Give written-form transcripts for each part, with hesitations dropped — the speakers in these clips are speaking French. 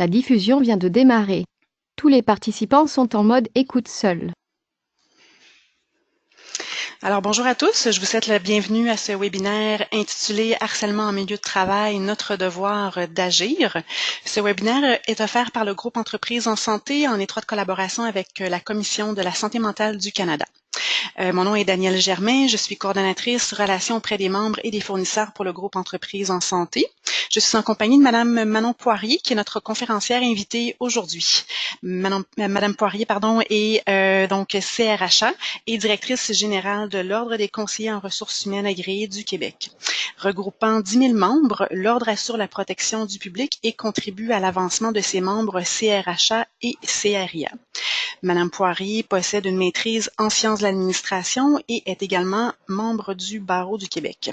La diffusion vient de démarrer. Tous les participants sont en mode écoute seul. Alors bonjour à tous, je vous souhaite la bienvenue à ce webinaire intitulé Harcèlement en milieu de travail, notre devoir d'agir. Ce webinaire est offert par le groupe Entreprises en santé en étroite collaboration avec la Commission de la santé mentale du Canada. Mon nom est Danielle Germain, je suis coordonnatrice relations auprès des membres et des fournisseurs pour le groupe Entreprises en santé. Je suis en compagnie de Madame Manon Poirier, qui est notre conférencière invitée aujourd'hui. Madame Poirier, est donc CRHA et directrice générale de l'Ordre des conseillers en ressources humaines agréés du Québec. Regroupant 10 000 membres, l'Ordre assure la protection du public et contribue à l'avancement de ses membres CRHA et CRIA. Madame Poirier possède une maîtrise en sciences de l'administration et est également membre du Barreau du Québec.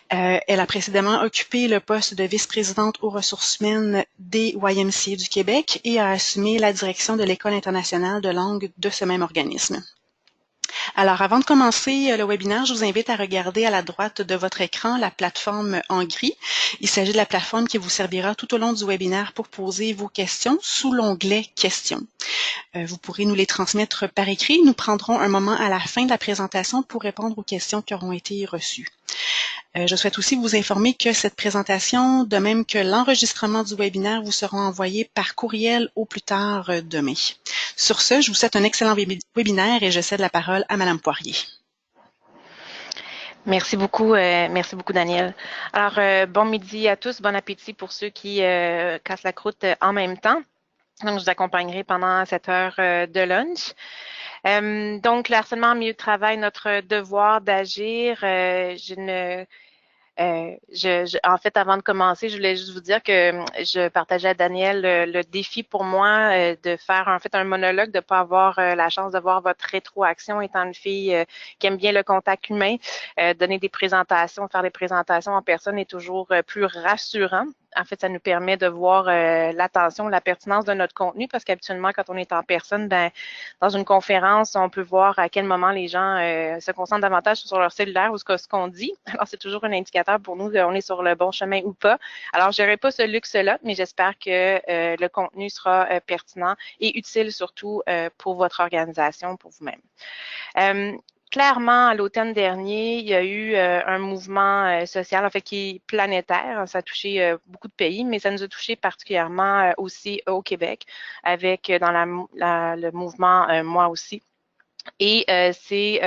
Elle a précédemment occupé le poste de vice-présidente aux ressources humaines des YMCA du Québec et a assumé la direction de l'École internationale de langue de ce même organisme. Alors, avant de commencer le webinaire, je vous invite à regarder à la droite de votre écran la plateforme en gris. Il s'agit de la plateforme qui vous servira tout au long du webinaire pour poser vos questions sous l'onglet « Questions ». Vous pourrez nous les transmettre par écrit. Nous prendrons un moment à la fin de la présentation pour répondre aux questions qui auront été reçues. Je souhaite aussi vous informer que cette présentation, de même que l'enregistrement du webinaire, vous seront envoyés par courriel au plus tard demain. Sur ce, je vous souhaite un excellent webinaire et je cède la parole à Madame Poirier. Merci beaucoup Danielle. Alors, bon midi à tous, bon appétit pour ceux qui cassent la croûte en même temps. Donc, je vous accompagnerai pendant cette heure de lunch. Donc, le harcèlement en milieu de travail, notre devoir d'agir. En fait, avant de commencer, je voulais juste vous dire que je partageais à Daniel le défi pour moi de faire en fait un monologue, de ne pas avoir la chance de voir votre rétroaction étant une fille qui aime bien le contact humain. Donner des présentations, faire des présentations en personne est toujours plus rassurant. En fait, ça nous permet de voir l'attention, la pertinence de notre contenu parce qu'habituellement, quand on est en personne, dans une conférence, on peut voir à quel moment les gens se concentrent davantage sur leur cellulaire ou ce qu'on dit. Alors, c'est toujours un indicateur pour nous qu'on est sur le bon chemin ou pas. Alors, je n'aurai pas ce luxe-là, mais j'espère que le contenu sera pertinent et utile surtout pour votre organisation, pour vous-même. Clairement, à l'automne dernier, il y a eu un mouvement social, en fait, qui est planétaire. Ça a touché beaucoup de pays, mais ça nous a touché particulièrement aussi au Québec, avec dans le mouvement Moi aussi. Et c'est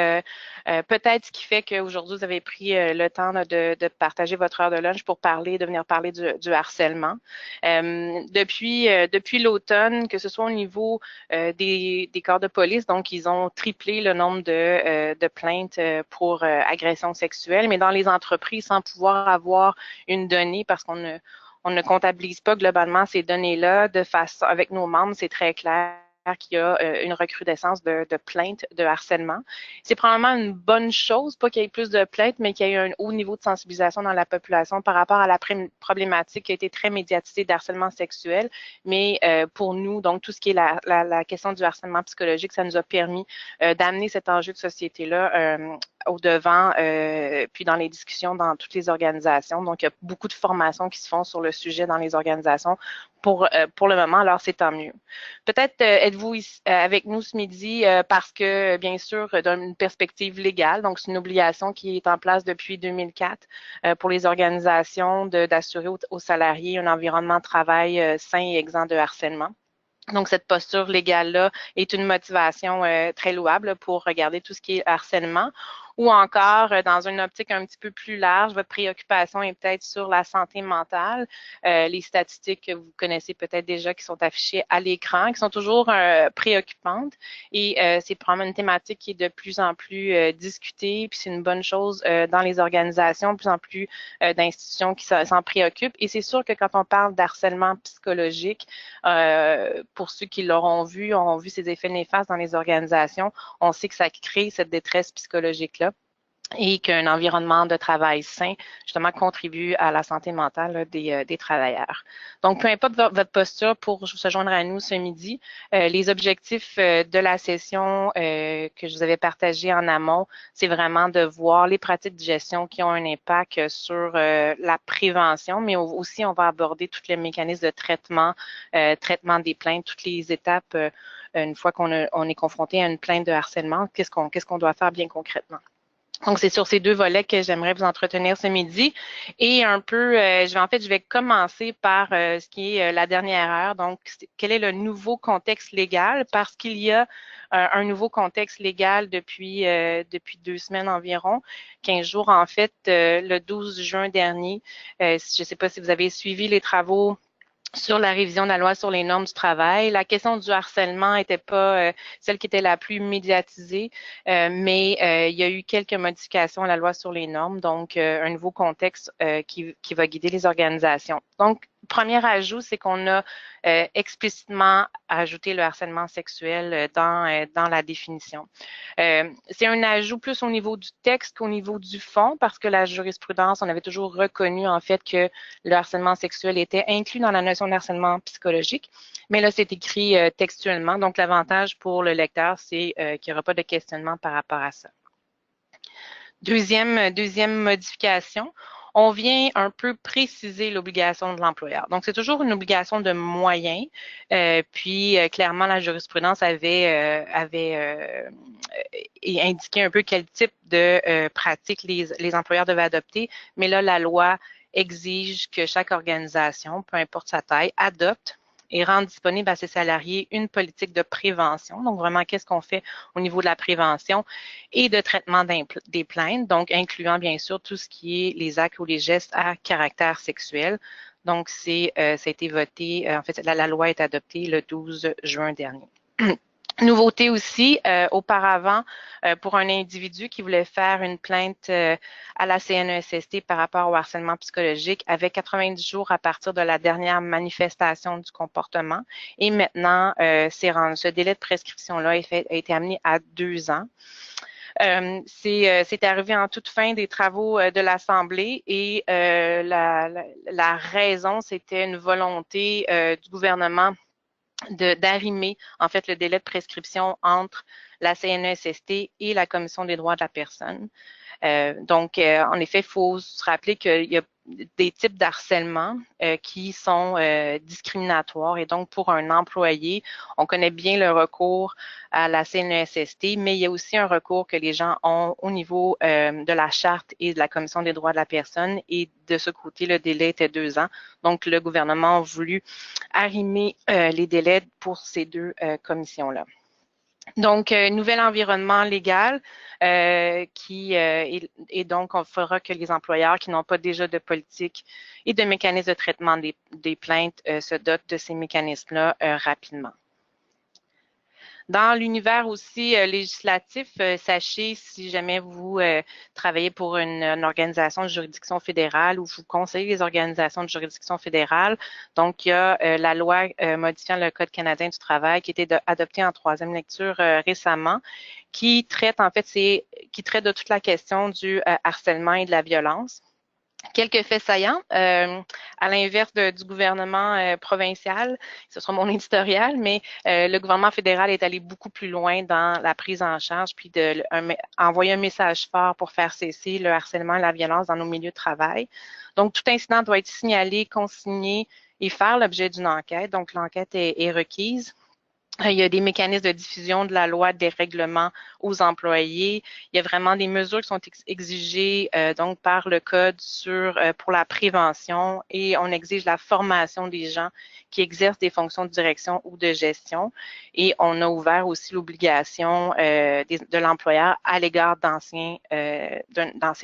peut-être ce qui fait qu'aujourd'hui, vous avez pris le temps de partager votre heure de lunch pour venir parler du harcèlement. Depuis l'automne, que ce soit au niveau des corps de police, donc ils ont triplé le nombre de plaintes pour agression sexuelle, mais dans les entreprises, sans pouvoir avoir une donnée, parce qu'on ne comptabilise pas globalement ces données-là de façon avec nos membres, c'est très clair qu'il y a une recrudescence de plaintes de harcèlement. C'est probablement une bonne chose, pas qu'il y ait plus de plaintes, mais qu'il y ait un haut niveau de sensibilisation dans la population par rapport à la problématique qui a été très médiatisée d'harcèlement sexuel. Mais pour nous, donc tout ce qui est la question du harcèlement psychologique, ça nous a permis d'amener cet enjeu de société-là au devant, puis dans les discussions dans toutes les organisations. Donc, il y a beaucoup de formations qui se font sur le sujet dans les organisations pour le moment, alors c'est tant mieux. Peut-être êtes-vous avec nous ce midi parce que, bien sûr, d'une perspective légale, donc c'est une obligation qui est en place depuis 2004 pour les organisations d'assurer aux salariés un environnement de travail sain et exempt de harcèlement. Donc, cette posture légale-là est une motivation très louable pour regarder tout ce qui est harcèlement. Ou encore, dans une optique un petit peu plus large, votre préoccupation est peut-être sur la santé mentale. Les statistiques que vous connaissez peut-être déjà qui sont affichées à l'écran, qui sont toujours préoccupantes. Et c'est probablement une thématique qui est de plus en plus discutée, puis c'est une bonne chose dans les organisations, de plus en plus d'institutions qui s'en préoccupent. Et c'est sûr que quand on parle d'harcèlement psychologique, pour ceux qui l'auront vu, ont vu ces effets néfastes dans les organisations, on sait que ça crée cette détresse psychologique-là. et qu'un environnement de travail sain, justement, contribue à la santé mentale là, des travailleurs. Donc, peu importe votre posture pour se joindre à nous ce midi, les objectifs de la session que je vous avais partagé en amont, c'est vraiment de voir les pratiques de gestion qui ont un impact sur la prévention, mais aussi on va aborder tous les mécanismes de traitement, traitement des plaintes, toutes les étapes une fois qu'on est confronté à une plainte de harcèlement, qu'est-ce qu'on doit faire bien concrètement. Donc, c'est sur ces deux volets que j'aimerais vous entretenir ce midi. Et un peu, je vais commencer par ce qui est la dernière heure. Donc, quel est le nouveau contexte légal? Parce qu'il y a un nouveau contexte légal depuis 2 semaines environ, 15 jours en fait, le 12 juin dernier. Je ne sais pas si vous avez suivi les travaux sur la révision de la loi sur les normes du travail. La question du harcèlement n'était pas celle qui était la plus médiatisée, mais il y a eu quelques modifications à la loi sur les normes, donc un nouveau contexte qui va guider les organisations. Donc, premier ajout, c'est qu'on a explicitement ajouté le harcèlement sexuel dans la définition. C'est un ajout plus au niveau du texte qu'au niveau du fond, parce que la jurisprudence, on avait toujours reconnu en fait que le harcèlement sexuel était inclus dans la notion de harcèlement psychologique, mais là, c'est écrit textuellement. Donc, l'avantage pour le lecteur, c'est qu'il n'y aura pas de questionnement par rapport à ça. Deuxième modification, on vient un peu préciser l'obligation de l'employeur. Donc, c'est toujours une obligation de moyens. Puis, clairement, la jurisprudence avait indiqué un peu quel type de pratiques les employeurs devaient adopter. Mais là, la loi exige que chaque organisation, peu importe sa taille, adopte et rendre disponible à ses salariés une politique de prévention. Donc, vraiment, qu'est-ce qu'on fait au niveau de la prévention et de traitement des plaintes, donc incluant bien sûr tout ce qui est les actes ou les gestes à caractère sexuel. Donc, ça a été voté, en fait, la loi est adoptée le 12 juin dernier. Nouveauté aussi, auparavant, pour un individu qui voulait faire une plainte à la CNESST par rapport au harcèlement psychologique, avait 90 jours à partir de la dernière manifestation du comportement. Et maintenant, ce délai de prescription-là a été amené à 2 ans. C'est arrivé en toute fin des travaux de l'Assemblée et la raison, c'était une volonté du gouvernement d'arrimer en fait le délai de prescription entre la CNESST et la Commission des droits de la personne. Donc, en effet, il faut se rappeler qu'il y a des types d'harcèlement qui sont discriminatoires et donc pour un employé, on connaît bien le recours à la CNESST, mais il y a aussi un recours que les gens ont au niveau de la charte et de la Commission des droits de la personne et de ce côté, le délai était 2 ans. Donc, le gouvernement a voulu arrimer les délais pour ces deux commissions-là. Donc, nouvel environnement légal et donc on fera que les employeurs qui n'ont pas déjà de politique et de mécanismes de traitement des plaintes se dotent de ces mécanismes-là rapidement. Dans l'univers aussi législatif, sachez si jamais vous travaillez pour une organisation de juridiction fédérale ou vous conseillez les organisations de juridiction fédérale, donc il y a la loi modifiant le Code canadien du travail qui a été adoptée en 3e lecture récemment, qui traite en fait de toute la question du harcèlement et de la violence. Quelques faits saillants, à l'inverse du gouvernement provincial, ce sera mon éditorial, mais le gouvernement fédéral est allé beaucoup plus loin dans la prise en charge puis envoyer un message fort pour faire cesser le harcèlement et la violence dans nos milieux de travail. Donc, tout incident doit être signalé, consigné et faire l'objet d'une enquête. Donc, l'enquête est requise. Il y a des mécanismes de diffusion de la loi des règlements aux employés. Il y a vraiment des mesures qui sont exigées donc par le code pour la prévention et on exige la formation des gens qui exercent des fonctions de direction ou de gestion. Et on a ouvert aussi l'obligation de l'employeur à l'égard d'anciens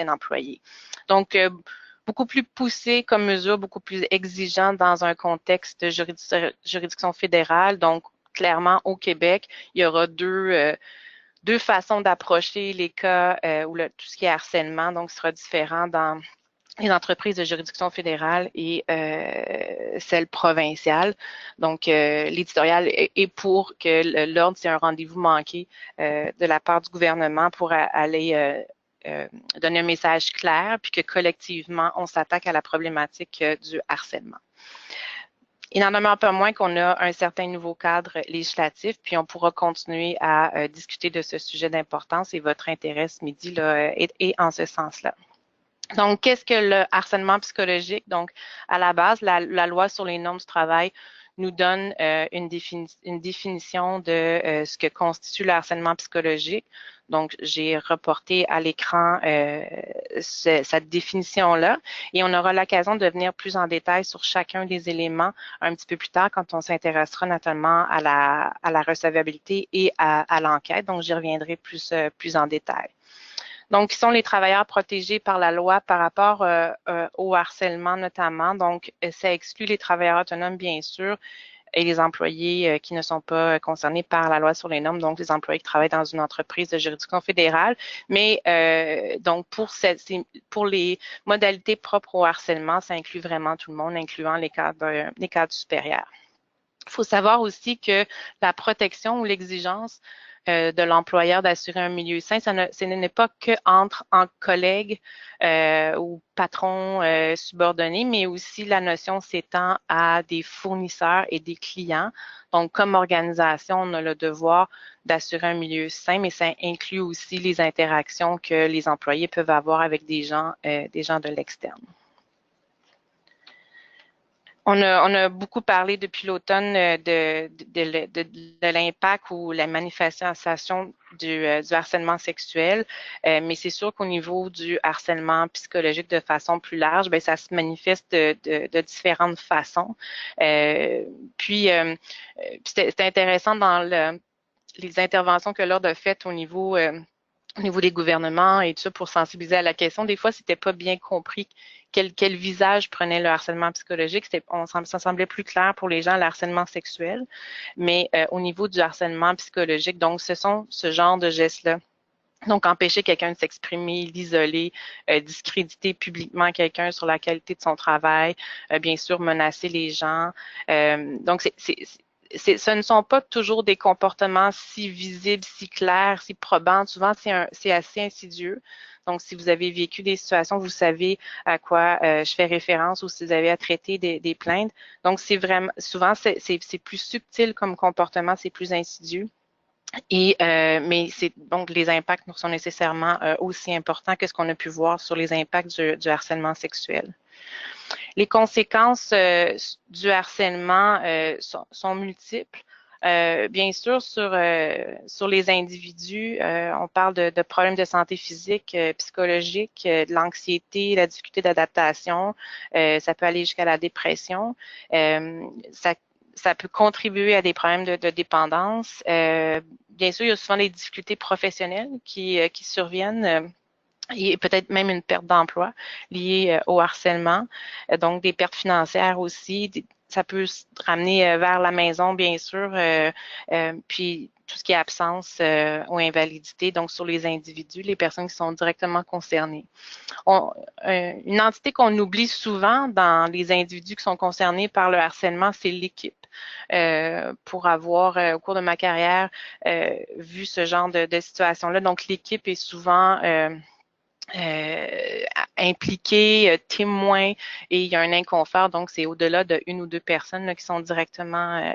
employés. Donc, beaucoup plus poussé comme mesure, beaucoup plus exigeant dans un contexte de juridiction fédérale. Donc, clairement, au Québec, il y aura deux façons d'approcher les cas ou tout ce qui est harcèlement. Donc, ce sera différent dans les entreprises de juridiction fédérale et celles provinciales. Donc, l'éditorial est pour que l'ordre, c'est un rendez-vous manqué de la part du gouvernement pour aller donner un message clair, puis que collectivement, on s'attaque à la problématique du harcèlement. Il n'en demeure pas moins qu'on a un certain nouveau cadre législatif, puis on pourra continuer à discuter de ce sujet d'importance et votre intérêt ce midi là, est en ce sens-là. Donc, qu'est-ce que le harcèlement psychologique? Donc, à la base, la loi sur les normes du travail nous donne une définition de ce que constitue le harcèlement psychologique. Donc, j'ai reporté à l'écran cette définition-là et on aura l'occasion de venir plus en détail sur chacun des éléments un petit peu plus tard quand on s'intéressera notamment à la recevabilité et à l'enquête. Donc, j'y reviendrai plus en détail. Donc, qui sont les travailleurs protégés par la loi par rapport au harcèlement notamment. Donc, ça exclut les travailleurs autonomes, bien sûr, et les employés qui ne sont pas concernés par la loi sur les normes, donc les employés qui travaillent dans une entreprise de juridiction fédérale. Mais donc, pour les modalités propres au harcèlement, ça inclut vraiment tout le monde, incluant les cadres supérieurs. Il faut savoir aussi que la protection ou l'exigence de l'employeur d'assurer un milieu sain, ce n'est pas que entre collègues ou patrons subordonnés, mais aussi la notion s'étend à des fournisseurs et des clients. Donc, comme organisation, on a le devoir d'assurer un milieu sain, mais ça inclut aussi les interactions que les employés peuvent avoir avec des gens de l'externe. On a beaucoup parlé depuis l'automne de l'impact ou la manifestation du harcèlement sexuel, mais c'est sûr qu'au niveau du harcèlement psychologique de façon plus large, bien, ça se manifeste de différentes façons. Puis, c'était intéressant dans les interventions que l'Ordre a faites au niveau des gouvernements et tout ça pour sensibiliser à la question. Des fois, c'était pas bien compris quel visage prenait le harcèlement psychologique. Ça semblait plus clair pour les gens, le harcèlement sexuel. Mais au niveau du harcèlement psychologique, donc ce sont ce genre de gestes-là. Donc, empêcher quelqu'un de s'exprimer, l'isoler, discréditer publiquement quelqu'un sur la qualité de son travail, bien sûr, menacer les gens. Donc, ce ne sont pas toujours des comportements si visibles, si clairs, si probants. Souvent, c'est assez insidieux. Donc, si vous avez vécu des situations, vous savez à quoi je fais référence ou si vous avez à traiter des plaintes. Donc, c'est vraiment, souvent, c'est plus subtil comme comportement, c'est plus insidieux. Mais donc les impacts sont nécessairement aussi importants que ce qu'on a pu voir sur les impacts du harcèlement sexuel. Les conséquences du harcèlement sont multiples. Bien sûr, sur les individus, on parle de problèmes de santé physique, psychologique, de l'anxiété, la difficulté d'adaptation. Ça peut aller jusqu'à la dépression. Ça peut contribuer à des problèmes de dépendance. Bien sûr, il y a souvent des difficultés professionnelles qui surviennent. Et peut-être même une perte d'emploi liée au harcèlement, donc des pertes financières aussi. Ça peut se ramener vers la maison, bien sûr, puis tout ce qui est absence ou invalidité, donc sur les individus, les personnes qui sont directement concernées. Une entité qu'on oublie souvent dans les individus qui sont concernés par le harcèlement, c'est l'équipe. Pour avoir, au cours de ma carrière, vu ce genre de situation-là. Donc, l'équipe est souvent impliqués, témoins, et il y a un inconfort, donc c'est au-delà de une ou deux personnes là, qui sont directement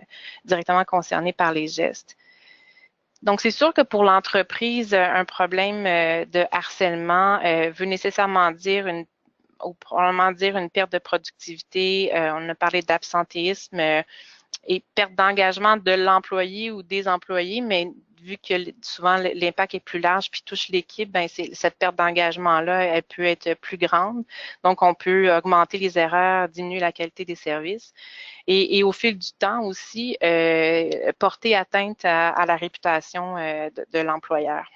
concernées par les gestes. Donc, c'est sûr que pour l'entreprise, un problème de harcèlement veut nécessairement dire probablement dire une perte de productivité. On a parlé d'absentéisme et perte d'engagement de l'employé ou des employés, mais vu que souvent l'impact est plus large puis touche l'équipe, ben cette perte d'engagement-là, elle peut être plus grande. Donc, on peut augmenter les erreurs, diminuer la qualité des services. Et au fil du temps aussi, porter atteinte à la réputation de l'employeur.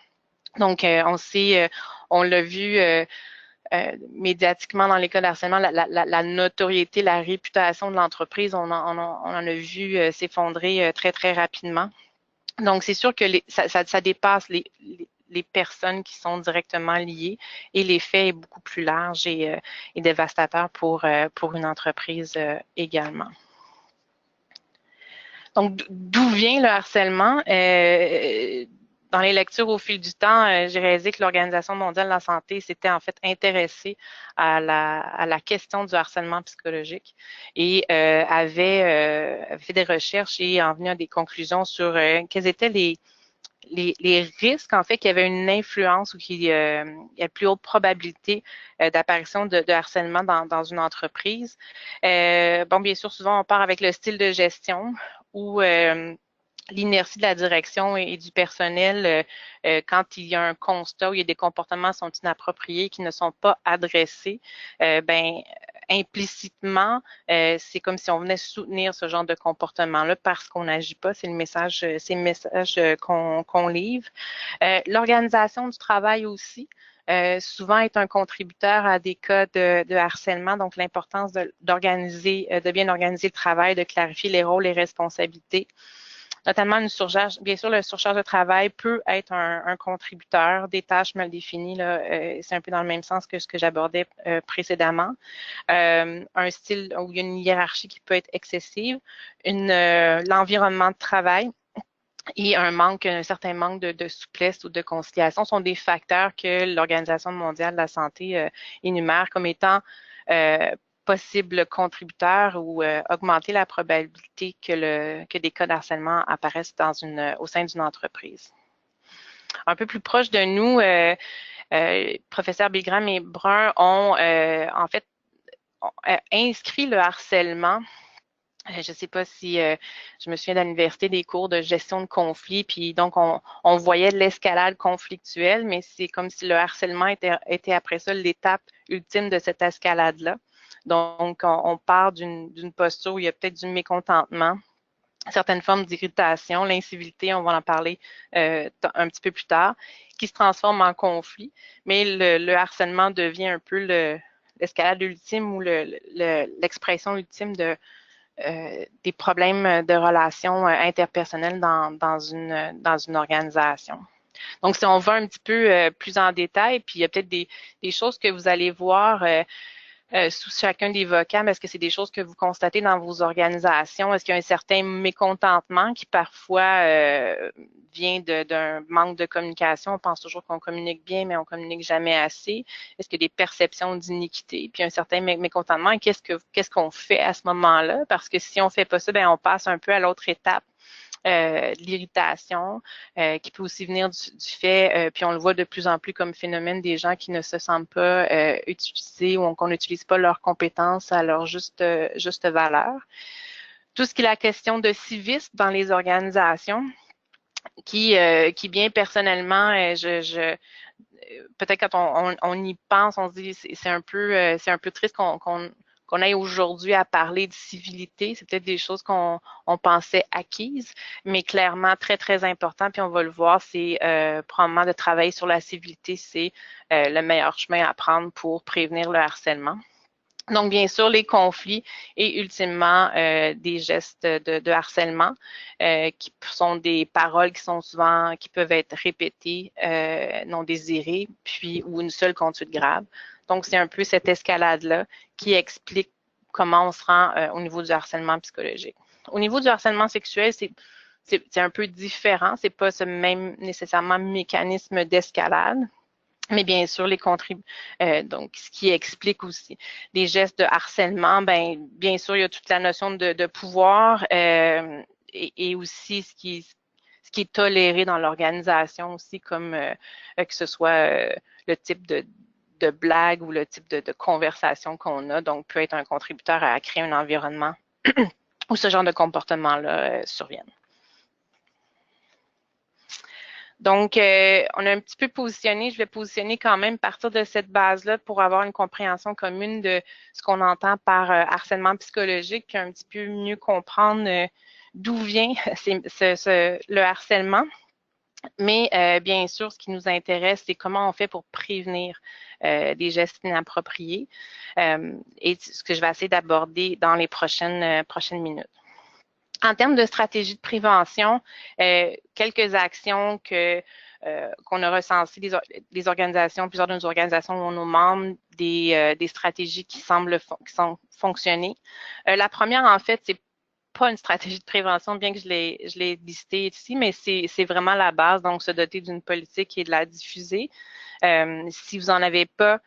Donc, on l'a vu médiatiquement dans les cas de harcèlement, la notoriété, la réputation de l'entreprise, on en a vu s'effondrer très, très rapidement. Donc, c'est sûr que ça dépasse les personnes qui sont directement liées et l'effet est beaucoup plus large et dévastateur pour une entreprise également. Donc, d'où vient le harcèlement? dans les lectures au fil du temps, j'ai réalisé que l'Organisation mondiale de la santé s'était en fait intéressée à la question du harcèlement psychologique et avait fait des recherches et en venu à des conclusions sur quels étaient les risques, en fait, qu'il y avait une influence ou qu'il y a plus haute probabilité d'apparition de harcèlement dans une entreprise. Bon, bien sûr, souvent, on part avec le style de gestion ou l'inertie de la direction et du personnel quand il y a un constat où il y a des comportements qui sont inappropriés, qui ne sont pas adressés, ben implicitement, c'est comme si on venait soutenir ce genre de comportement-là parce qu'on n'agit pas. C'est le message qu'on livre. L'organisation du travail aussi. Souvent est un contributeur à des cas de harcèlement, donc l'importance de bien organiser le travail, de clarifier les rôles et responsabilités. Notamment une surcharge, bien sûr, le surcharge de travail peut être un contributeur. Des tâches mal définies, c'est un peu dans le même sens que ce que j'abordais précédemment. Un style où il y a une hiérarchie qui peut être excessive, l'environnement de travail et un certain manque de souplesse ou de conciliation sont des facteurs que l'Organisation mondiale de la santé énumère comme étant possibles contributeurs ou augmenter la probabilité que des cas de harcèlement apparaissent au sein d'une entreprise. Un peu plus proche de nous, professeur Bigram et Brun ont en fait inscrit le harcèlement. Je ne sais pas si je me souviens de l'université des cours de gestion de conflits, puis donc on voyait de l'escalade conflictuelle, mais c'est comme si le harcèlement était après ça l'étape ultime de cette escalade-là. Donc, on part d'une posture où il y a peut-être du mécontentement, certaines formes d'irritation, l'incivilité, on va en parler un petit peu plus tard, qui se transforme en conflit, mais le harcèlement devient un peu l'escalade ultime ou l'expression ultime des problèmes de relations interpersonnelles dans une organisation. Donc, si on va un petit peu plus en détail, puis il y a peut-être des choses que vous allez voir sous chacun des vocables, est-ce que c'est des choses que vous constatez dans vos organisations? Est-ce qu'il y a un certain mécontentement qui parfois vient d'un manque de communication? On pense toujours qu'on communique bien, mais on communique jamais assez. Est-ce qu'il y a des perceptions d'iniquité? Puis un certain mécontentement, et qu'est-ce qu'on fait à ce moment-là? Parce que si on fait pas ça, ben on passe un peu à l'autre étape. L'irritation, qui peut aussi venir du fait, puis on le voit de plus en plus comme phénomène des gens qui ne se sentent pas utilisés ou qu'on n'utilise pas leurs compétences à leur juste valeur. Tout ce qui est la question de civisme dans les organisations, qui bien personnellement, peut-être quand on y pense, on se dit c'est un peu triste qu'on aille aujourd'hui à parler de civilité. C'est peut-être des choses qu'on pensait acquises, mais clairement très, très important. Puis on va le voir, c'est probablement de travailler sur la civilité, c'est le meilleur chemin à prendre pour prévenir le harcèlement. Donc, bien sûr, les conflits et ultimement des gestes de harcèlement qui sont des paroles qui peuvent être répétées, non désirées, puis ou une seule conduite grave. Donc, c'est un peu cette escalade-là qui explique comment on se rend au niveau du harcèlement psychologique. Au niveau du harcèlement sexuel, c'est un peu différent. C'est pas ce même nécessairement mécanisme d'escalade. Mais bien sûr, donc ce qui explique aussi les gestes de harcèlement, bien sûr, il y a toute la notion de pouvoir et aussi ce qui est toléré dans l'organisation aussi, comme que ce soit le type de blague ou le type de conversation qu'on a, donc peut être un contributeur à créer un environnement où ce genre de comportement-là survienne. Donc, on a un petit peu positionné, je vais positionner quand même à partir de cette base-là pour avoir une compréhension commune de ce qu'on entend par harcèlement psychologique, puis un petit peu mieux comprendre d'où vient le harcèlement. Mais bien sûr, ce qui nous intéresse, c'est comment on fait pour prévenir des gestes inappropriés et ce que je vais essayer d'aborder dans les prochaines minutes. En termes de stratégie de prévention, quelques actions qu'on a recensées des organisations, plusieurs de nos organisations ont nos membres, des stratégies qui semblent fonctionner. La première, en fait, c'est pas une stratégie de prévention, bien que je l'ai listé ici, mais c'est vraiment la base, donc se doter d'une politique et de la diffuser. Si vous en avez pas,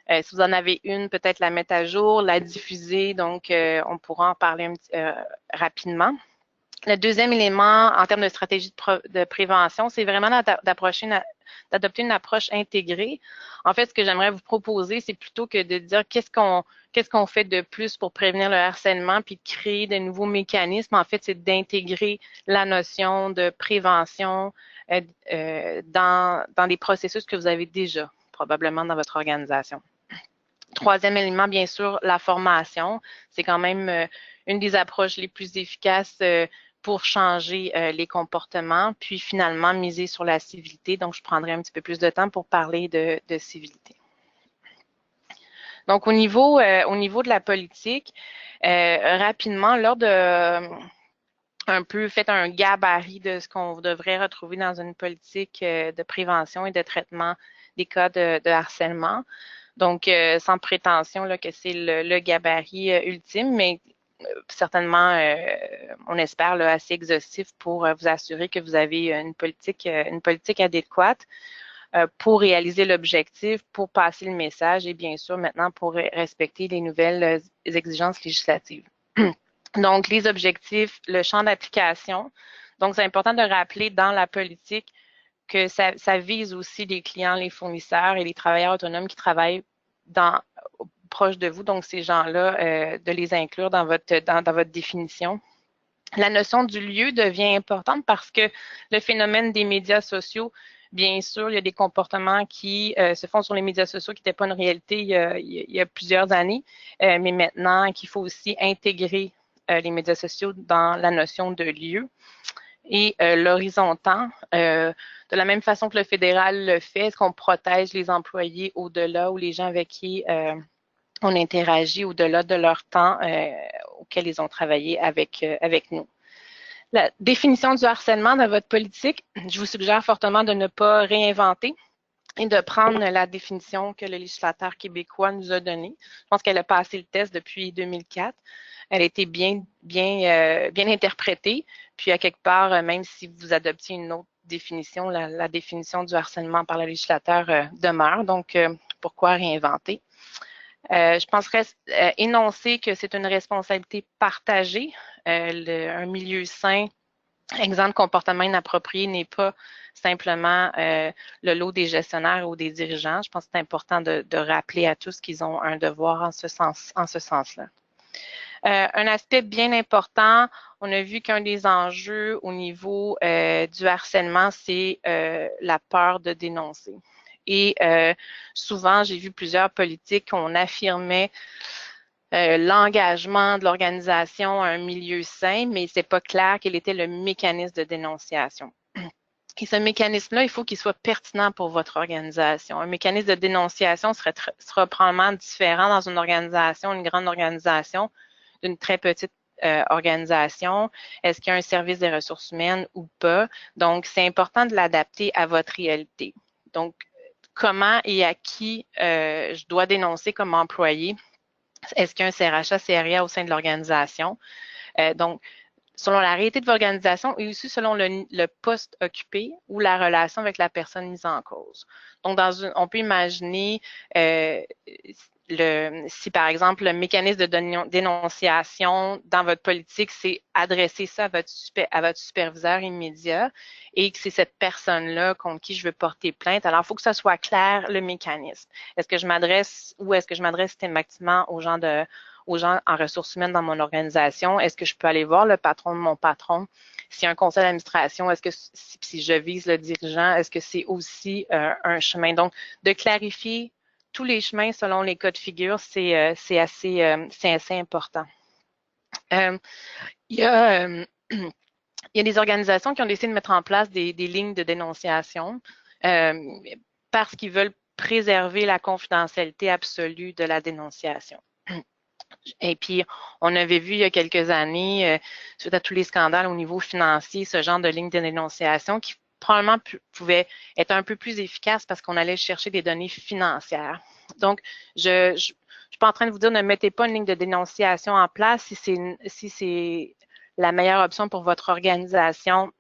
si vous en avez une, peut-être la mettre à jour, la diffuser, donc on pourra en parler rapidement. Le deuxième élément en termes de stratégie de prévention, c'est vraiment d'adopter une approche intégrée. En fait, ce que j'aimerais vous proposer, c'est plutôt que de dire qu'est-ce qu'on fait de plus pour prévenir le harcèlement puis de créer de nouveaux mécanismes. En fait, c'est d'intégrer la notion de prévention dans les processus que vous avez déjà probablement dans votre organisation. Troisième élément, bien sûr, la formation. C'est quand même une des approches les plus efficaces pour changer les comportements, puis finalement miser sur la civilité. Donc, je prendrai un petit peu plus de temps pour parler de civilité. Donc, au niveau de la politique, rapidement, faites un gabarit de ce qu'on devrait retrouver dans une politique de prévention et de traitement des cas de harcèlement. Donc, sans prétention là, que c'est le gabarit ultime, mais certainement, on espère, là, assez exhaustif pour vous assurer que vous avez une politique adéquate pour réaliser l'objectif, pour passer le message et bien sûr maintenant pour respecter les nouvelles exigences législatives. Donc, les objectifs, le champ d'application. Donc, c'est important de rappeler dans la politique que ça vise aussi les clients, les fournisseurs et les travailleurs autonomes qui travaillent proche de vous, donc ces gens-là, de les inclure dans votre définition. La notion du lieu devient importante parce que le phénomène des médias sociaux, bien sûr, il y a des comportements qui se font sur les médias sociaux qui n'étaient pas une réalité il y a plusieurs années, mais maintenant qu'il faut aussi intégrer les médias sociaux dans la notion de lieu. Et l'horizontal, de la même façon que le fédéral le fait, est-ce qu'on protège les employés au-delà ou les gens avec qui on interagit au-delà de leur temps auquel ils ont travaillé avec nous. La définition du harcèlement dans votre politique, je vous suggère fortement de ne pas réinventer et de prendre la définition que le législateur québécois nous a donnée. Je pense qu'elle a passé le test depuis 2004. Elle a été bien interprétée. Puis, à quelque part, même si vous adoptiez une autre définition, la définition du harcèlement par le législateur demeure. Donc, pourquoi réinventer? Je penserais énoncer que c'est une responsabilité partagée. Un milieu sain, exemple de comportement inapproprié n'est pas simplement le lot des gestionnaire ou des dirigeants. Je pense que c'est important de rappeler à tous qu'ils ont un devoir en ce sens-là. Un aspect bien important, on a vu qu'un des enjeux au niveau du harcèlement, c'est la peur de dénoncer. Et souvent, j'ai vu plusieurs politiques, on affirmait l'engagement de l'organisation à un milieu sain, mais c'est pas clair quel était le mécanisme de dénonciation. Et ce mécanisme-là, il faut qu'il soit pertinent pour votre organisation. Un mécanisme de dénonciation sera probablement différent dans une organisation, une grande organisation, d'une très petite organisation. Est-ce qu'il y a un service des ressources humaines ou pas? Donc, c'est important de l'adapter à votre réalité. Donc, comment et à qui je dois dénoncer comme employé? Est-ce qu'il y a un CRHA, CRIA au sein de l'organisation? Donc, selon la réalité de l'organisation et aussi selon le poste occupé ou la relation avec la personne mise en cause. Donc, on peut imaginer si, par exemple, le mécanisme de dénonciation dans votre politique, c'est adresser ça à votre superviseur immédiat et que c'est cette personne-là contre qui je veux porter plainte. Alors, il faut que ça soit clair, le mécanisme. Est-ce que je m'adresse systématiquement aux gens en ressources humaines dans mon organisation? Est-ce que je peux aller voir le patron de mon patron? S'il y a un conseil d'administration, est-ce que si je vise le dirigeant, est-ce que c'est aussi un chemin? Donc, de clarifier tous les chemins selon les cas de figure, c'est assez important. Il y a des organisations qui ont décidé de mettre en place des lignes de dénonciation parce qu'ils veulent préserver la confidentialité absolue de la dénonciation. Et puis, on avait vu il y a quelques années, suite à tous les scandales au niveau financier, ce genre de ligne de dénonciation qui probablement pouvait être un peu plus efficace parce qu'on allait chercher des données financières. Donc, je suis pas en train de vous dire ne mettez pas une ligne de dénonciation en place si c'est la meilleure option pour votre organisation,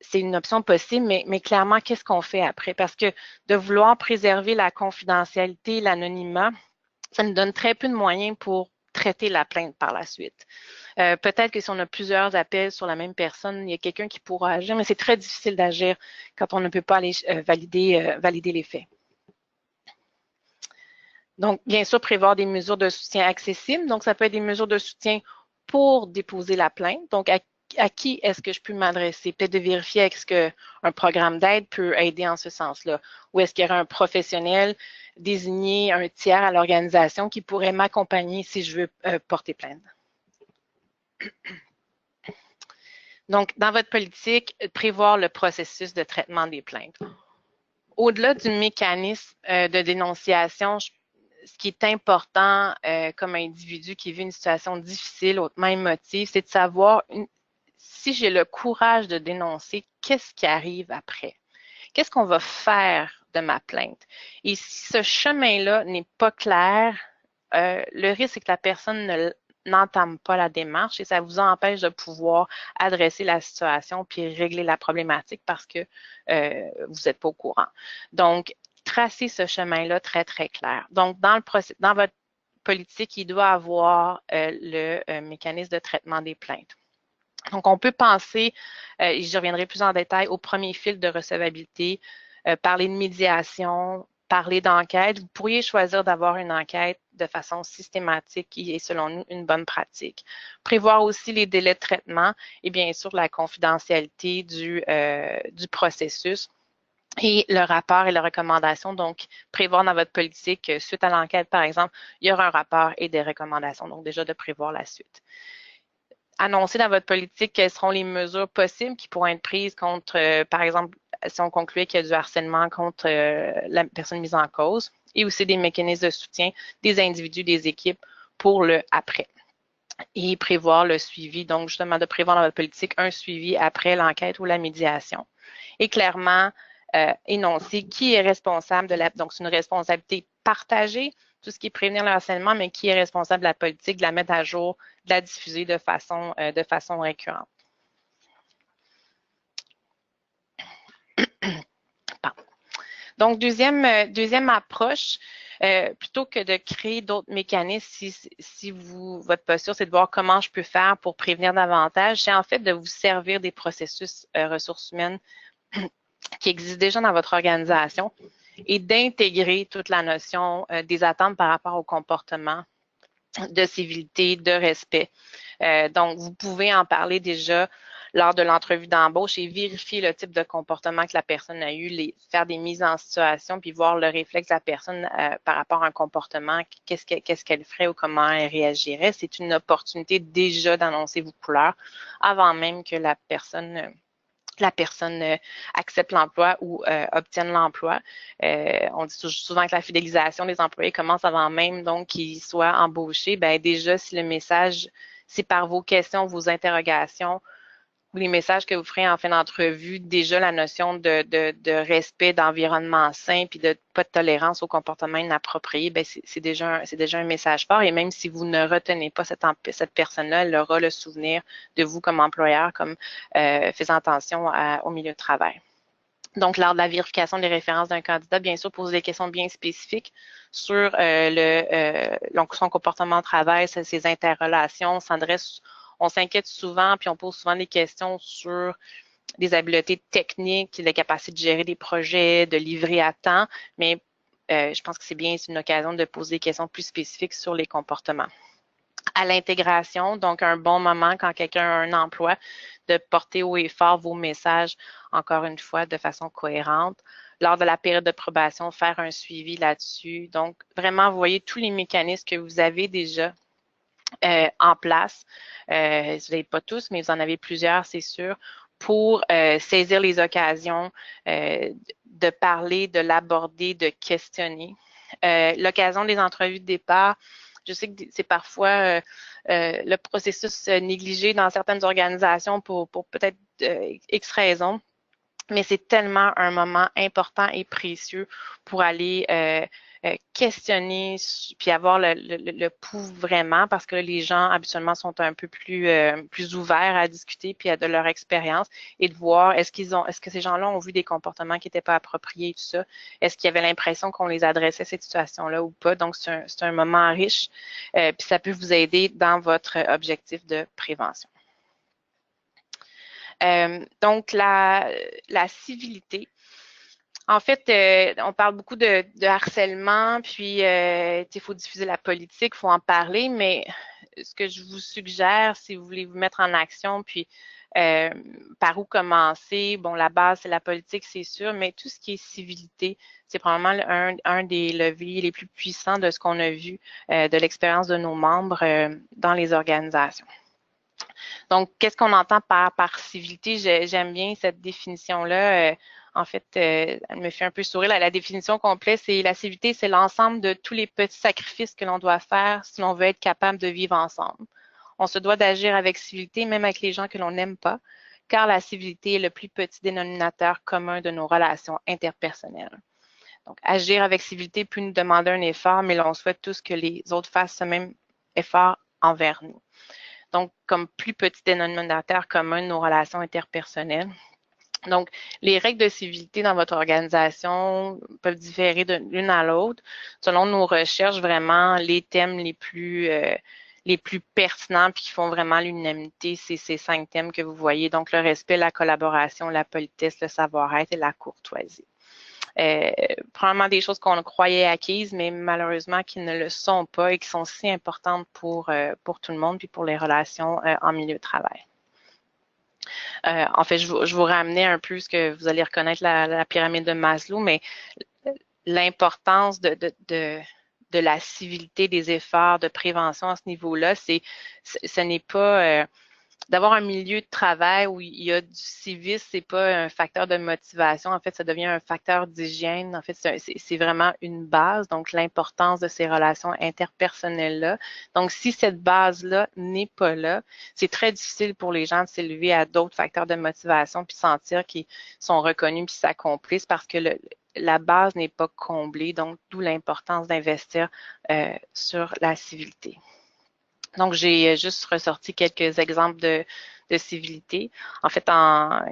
c'est une option possible, mais clairement, qu'est-ce qu'on fait après? Parce que de vouloir préserver la confidentialité, l'anonymat, ça nous donne très peu de moyens pour traiter la plainte par la suite. Peut-être que si on a plusieurs appels sur la même personne, il y a quelqu'un qui pourra agir, mais c'est très difficile d'agir quand on ne peut pas aller valider les faits. Donc, bien sûr, prévoir des mesures de soutien accessibles. Donc, ça peut être des mesures de soutien pour déposer la plainte. Donc, à qui est-ce que je peux m'adresser? Peut-être de vérifier est-ce qu'un programme d'aide peut aider en ce sens-là. Ou est-ce qu'il y aurait un professionnel désigné, un tiers à l'organisation qui pourrait m'accompagner si je veux porter plainte. Donc, dans votre politique, prévoir le processus de traitement des plaintes. Au-delà du mécanisme de dénonciation, ce qui est important comme individu qui vit une situation difficile, hautement émotive, c'est de savoir si j'ai le courage de dénoncer, qu'est-ce qui arrive après? Qu'est-ce qu'on va faire de ma plainte? Et si ce chemin-là n'est pas clair, le risque, c'est que la personne n'entame pas la démarche et ça vous empêche de pouvoir adresser la situation puis régler la problématique parce que vous n'êtes pas au courant. Donc, tracez ce chemin-là très, très clair. Donc, dans votre politique, il doit avoir le mécanisme de traitement des plaintes. Donc, on peut penser, et je reviendrai plus en détail, au premier fil de recevabilité, parler de médiation, parler d'enquête. Vous pourriez choisir d'avoir une enquête de façon systématique qui est, selon nous, une bonne pratique. Prévoir aussi les délais de traitement et bien sûr la confidentialité du processus et le rapport et la recommandation. Donc, prévoir dans votre politique, suite à l'enquête, par exemple, il y aura un rapport et des recommandations. Donc, déjà de prévoir la suite. Annoncer dans votre politique quelles seront les mesures possibles qui pourront être prises contre, par exemple, si on concluait qu'il y a du harcèlement contre la personne mise en cause, et aussi des mécanismes de soutien des individus, des équipes pour le après. Et prévoir le suivi, donc justement de prévoir dans votre politique un suivi après l'enquête ou la médiation. Et clairement, énoncer qui est responsable de la... Donc, c'est une responsabilité partagée, tout ce qui est prévenir le harcèlement, mais qui est responsable de la politique, de la mettre à jour, de la diffuser de façon récurrente. Donc, deuxième approche, plutôt que de créer d'autres mécanismes, si votre posture, c'est de voir comment je peux faire pour prévenir davantage, c'est en fait de vous servir des processus ressources humaines qui existent déjà dans votre organisation et d'intégrer toute la notion des attentes par rapport au comportement de civilité, de respect. Donc, vous pouvez en parler déjà lors de l'entrevue d'embauche et vérifier le type de comportement que la personne a eu, faire des mises en situation, puis voir le réflexe de la personne par rapport à un comportement, qu'est-ce qu'elle ferait ou comment elle réagirait. C'est une opportunité déjà d'annoncer vos couleurs avant même que la personne accepte l'emploi ou obtienne l'emploi. On dit souvent que la fidélisation des employés commence avant même donc qu'ils soient embauchés. Bien, déjà, si le message, si par vos questions, vos interrogations, ou les messages que vous ferez en fin d'entrevue, déjà la notion de respect, d'environnement sain, puis de pas de tolérance au comportement inapproprié, bien, c'est déjà un message fort. Et même si vous ne retenez pas cette personne-là, elle aura le souvenir de vous comme employeur, comme faisant attention au milieu de travail. Donc, lors de la vérification des références d'un candidat, bien sûr, poser des questions bien spécifiques sur son comportement au travail, ses interrelations, on s'inquiète souvent, puis on pose souvent des questions sur des habiletés techniques, la capacité de gérer des projets, de livrer à temps, mais je pense que c'est une occasion de poser des questions plus spécifiques sur les comportements. À l'intégration, donc un bon moment quand quelqu'un a un emploi, de porter haut et fort vos messages, encore une fois, de façon cohérente. Lors de la période de probation, faire un suivi là-dessus. Donc, vraiment, vous voyez tous les mécanismes que vous avez déjà en place. Vous n'avez pas tous, mais vous en avez plusieurs, c'est sûr, pour saisir les occasions de parler, de l'aborder, de questionner. L'occasion des entrevues de départ, je sais que c'est parfois le processus négligé dans certaines organisations pour peut-être X raisons, mais c'est tellement un moment important et précieux pour aller questionner, puis avoir le pouls vraiment, parce que les gens habituellement sont un peu plus ouverts à discuter puis à de leur expérience et de voir est-ce que ces gens-là ont vu des comportements qui n'étaient pas appropriés et tout ça, est-ce qu'ils avaient l'impression qu'on les adressait à cette situation-là ou pas. Donc c'est un moment riche, puis ça peut vous aider dans votre objectif de prévention. Donc la civilité. En fait, on parle beaucoup de harcèlement, puis il faut diffuser la politique, il faut en parler, mais ce que je vous suggère, si vous voulez vous mettre en action, puis par où commencer, bon, la base, c'est la politique, c'est sûr, mais tout ce qui est civilité, c'est probablement un des leviers les plus puissants de ce qu'on a vu de l'expérience de nos membres dans les organisations. Donc, qu'est-ce qu'on entend par civilité? J'aime bien cette définition-là. En fait, elle me fait un peu sourire. La définition complète, c'est la civilité, c'est l'ensemble de tous les petits sacrifices que l'on doit faire si l'on veut être capable de vivre ensemble. On se doit d'agir avec civilité, même avec les gens que l'on n'aime pas, car la civilité est le plus petit dénominateur commun de nos relations interpersonnelles. Donc, agir avec civilité peut nous demander un effort, mais l'on souhaite tous que les autres fassent ce même effort envers nous. Donc, comme plus petit dénominateur commun de nos relations interpersonnelles. Donc, les règles de civilité dans votre organisation peuvent différer d'une à l'autre. Selon nos recherches, vraiment, les thèmes les plus pertinents puis qui font vraiment l'unanimité, c'est ces 5 thèmes que vous voyez. Donc, le respect, la collaboration, la politesse, le savoir-être et la courtoisie. Probablement des choses qu'on croyait acquises, mais malheureusement qui ne le sont pas et qui sont si importantes pour tout le monde puis pour les relations en milieu de travail. En fait, je vous ramenais un peu ce que vous allez reconnaître la pyramide de Maslow, mais l'importance de la civilité, des efforts de prévention à ce niveau-là, ce n'est pas d'avoir un milieu de travail où il y a du civisme, c'est pas un facteur de motivation. En fait, ça devient un facteur d'hygiène. En fait, c'est vraiment une base. Donc, l'importance de ces relations interpersonnelles-là. Donc, si cette base-là n'est pas là, c'est très difficile pour les gens de s'élever à d'autres facteurs de motivation puis sentir qu'ils sont reconnus puis s'accomplissent parce que la base n'est pas comblée. Donc, d'où l'importance d'investir sur la civilité. Donc, j'ai juste ressorti quelques exemples de civilité, en fait,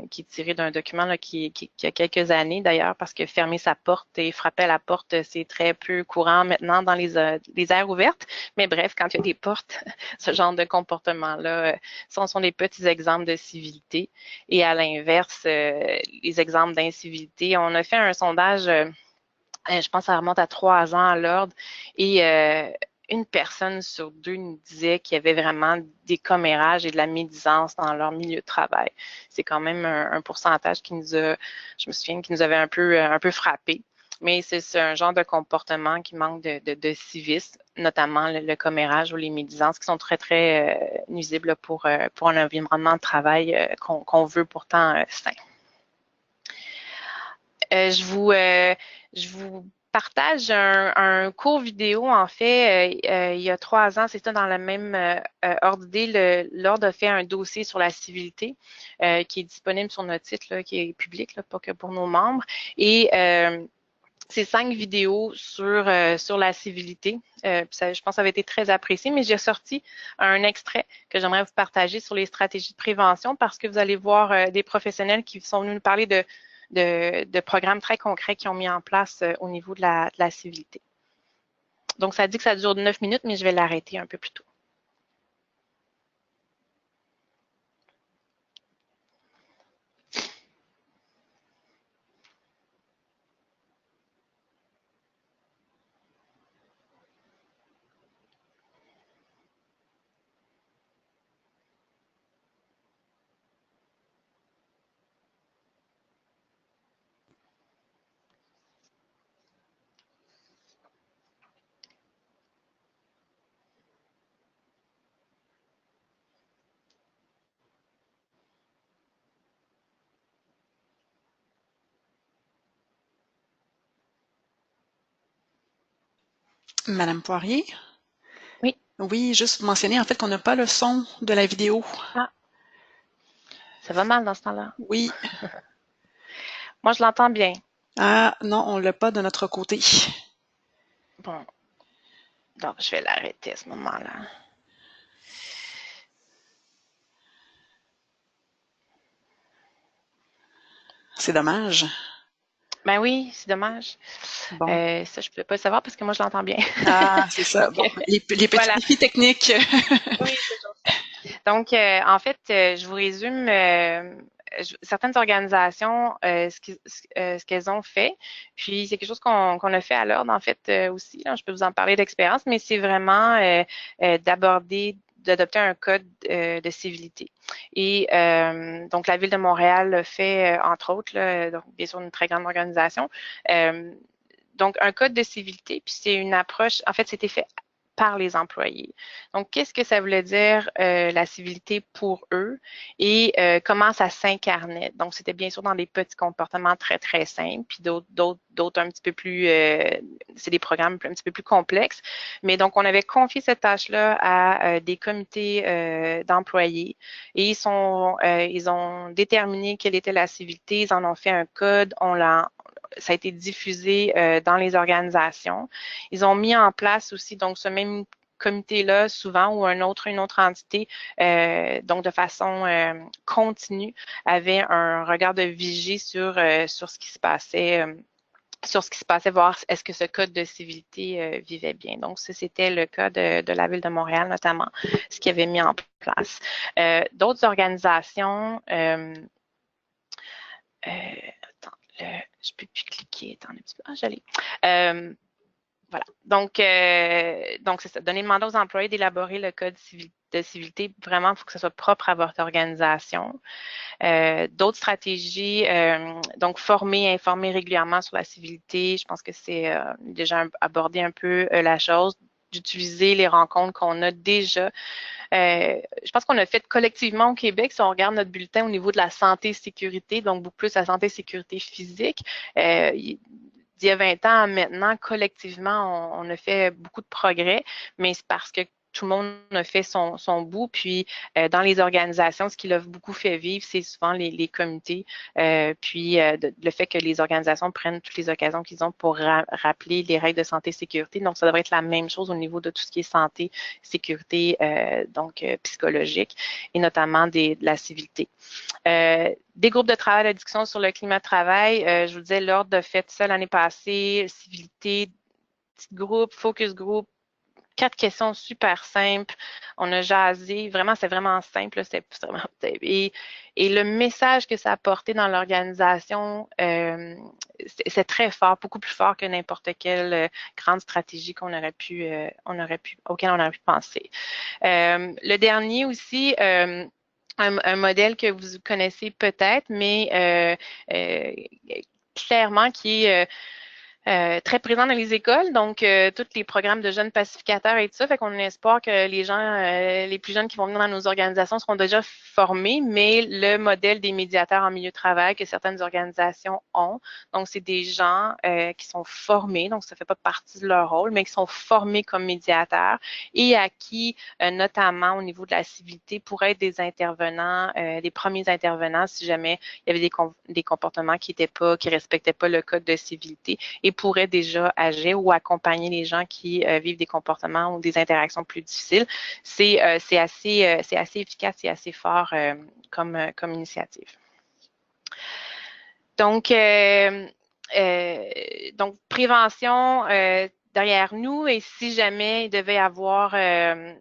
qui est tiré d'un document là, qui a quelques années d'ailleurs, parce que fermer sa porte et frapper à la porte, c'est très peu courant maintenant dans les aires ouvertes. Mais bref, quand il y a des portes, ce genre de comportement-là, sont des petits exemples de civilité. Et à l'inverse, les exemples d'incivilité, on a fait un sondage, je pense que ça remonte à 3 ans à l'ordre, et une personne sur 2 nous disait qu'il y avait vraiment des commérages et de la médisance dans leur milieu de travail. C'est quand même un pourcentage qui nous a, je me souviens, qui nous avait un peu frappé. Mais c'est un genre de comportement qui manque de civisme, notamment le commérage ou les médisances qui sont très, très nuisibles pour un environnement de travail qu'on veut pourtant sain. Je vous partage un court vidéo, en fait, il y a 3 ans, c'était dans le même ordre d'idée. L'Ordre a fait un dossier sur la civilité qui est disponible sur notre site, là, qui est public, là, pas que pour nos membres. Et c'est 5 vidéos sur la civilité. Je pense que ça avait été très apprécié, mais j'ai sorti un extrait que j'aimerais vous partager sur les stratégies de prévention parce que vous allez voir des professionnels qui sont venus nous parler de programmes très concrets qu'ils ont mis en place au niveau de la civilité. Donc, ça dit que ça dure 9 minutes, mais je vais l'arrêter un peu plus tôt. Madame Poirier? Oui. Oui, juste mentionner en fait qu'on n'a pas le son de la vidéo. Ah, ça va mal dans ce temps-là. Oui. Moi, je l'entends bien. Ah non, on l'a pas de notre côté. Bon, donc je vais l'arrêter à ce moment-là. C'est dommage. Ben oui, c'est dommage. Bon. Ça, je ne pouvais pas le savoir parce que moi, je l'entends bien. Ah, c'est ça. Donc, Bon, les petits voilà. défis techniques. Oui, toujours ça. Donc, en fait, je vous résume certaines organisations, ce qu'elles ont fait. Puis, c'est quelque chose qu'on a fait à l'ordre, en fait, aussi. Là, je peux vous en parler d'expérience, mais c'est vraiment d'adopter un code de civilité. Et donc, la Ville de Montréal le fait, entre autres, là, donc, bien sûr, une très grande organisation. Euh, donc, un code de civilité, puis c'est une approche, en fait, c'était fait par les employés. Donc, qu'est-ce que ça voulait dire la civilité pour eux et comment ça s'incarnait. Donc, c'était bien sûr dans des petits comportements très, très simples, puis d'autres un petit peu plus, c'est des programmes un petit peu plus complexes. Mais donc, on avait confié cette tâche-là à des comités d'employés et ils ont déterminé quelle était la civilité, ils en ont fait un code, ça a été diffusé dans les organisations. Ils ont mis en place aussi donc ce même comité-là souvent ou une autre entité, donc de façon continue, avait un regard de vigie sur ce qui se passait. Voir est-ce que ce code de civilité vivait bien. Donc, ça, c'était le cas de la Ville de Montréal, notamment, ce qu'ils avaient mis en place. D'autres organisations, attends, je ne peux plus cliquer, attendez un petit peu. Ah, j'allais. Voilà. Donc c'est ça. Donner le mandat aux employés d'élaborer le code de civilité. Vraiment, il faut que ce soit propre à votre organisation. D'autres stratégies, donc former, informer régulièrement sur la civilité. Je pense que c'est déjà aborder un peu la chose, d'utiliser les rencontres qu'on a déjà. Je pense qu'on a fait collectivement au Québec, si on regarde notre bulletin au niveau de la santé-sécurité, donc beaucoup plus la santé-sécurité physique. D'il y a 20 ans maintenant, collectivement, on a fait beaucoup de progrès, mais c'est parce que tout le monde a fait son bout. Puis, dans les organisations, ce qui l'a beaucoup fait vivre, c'est souvent les comités. Puis, le fait que les organisations prennent toutes les occasions qu'ils ont pour rappeler les règles de santé et sécurité. Donc, ça devrait être la même chose au niveau de tout ce qui est santé, sécurité, psychologique, et notamment de la civilité. Des groupes de travail, de discussion sur le climat de travail. Je vous disais, l'ordre de fait ça l'année passée, civilité, petit groupe, focus group, 4 questions super simples. On a jasé. Vraiment, c'est vraiment simple. Et le message que ça a apporté dans l'organisation, c'est très fort, beaucoup plus fort que n'importe quelle grande stratégie auquel on aurait pu penser. Le dernier aussi, un modèle que vous connaissez peut-être, mais clairement qui est très présent dans les écoles, donc tous les programmes de jeunes pacificateurs et tout ça, fait qu'on a espoir que les gens, les plus jeunes qui vont venir dans nos organisations seront déjà formés, mais le modèle des médiateurs en milieu de travail que certaines organisations ont, donc c'est des gens qui sont formés, donc ça fait pas partie de leur rôle, mais qui sont formés comme médiateurs et à qui, notamment au niveau de la civilité, pourraient être des intervenants, des premiers intervenants si jamais il y avait des comportements qui respectaient pas le code de civilité et pourrait déjà agir ou accompagner les gens qui vivent des comportements ou des interactions plus difficiles. C'est assez efficace et assez fort comme initiative. Donc, prévention derrière nous et si jamais il devait avoir un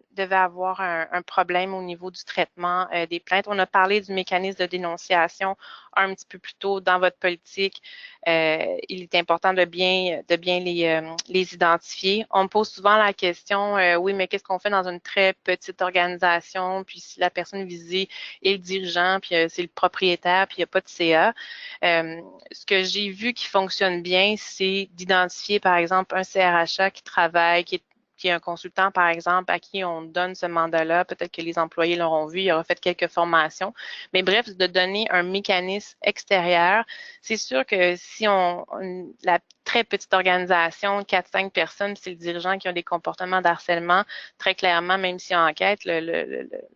problème au niveau du traitement des plaintes, on a parlé du mécanisme de dénonciation un petit peu plus tôt dans votre politique. Il est important de bien les identifier. On me pose souvent la question, oui, mais qu'est-ce qu'on fait dans une très petite organisation, puis si la personne visée est le dirigeant, puis c'est le propriétaire, puis il n'y a pas de CA. Ce que j'ai vu qui fonctionne bien, c'est d'identifier, par exemple, un CRHA qui travaille, qui est qu'il y a un consultant, par exemple, à qui on donne ce mandat-là, peut-être que les employés l'auront vu, il aura fait quelques formations, mais bref, de donner un mécanisme extérieur. C'est sûr que si la très petite organisation, 4-5 personnes, c'est le dirigeant qui a des comportements d'harcèlement, très clairement, même si on enquête,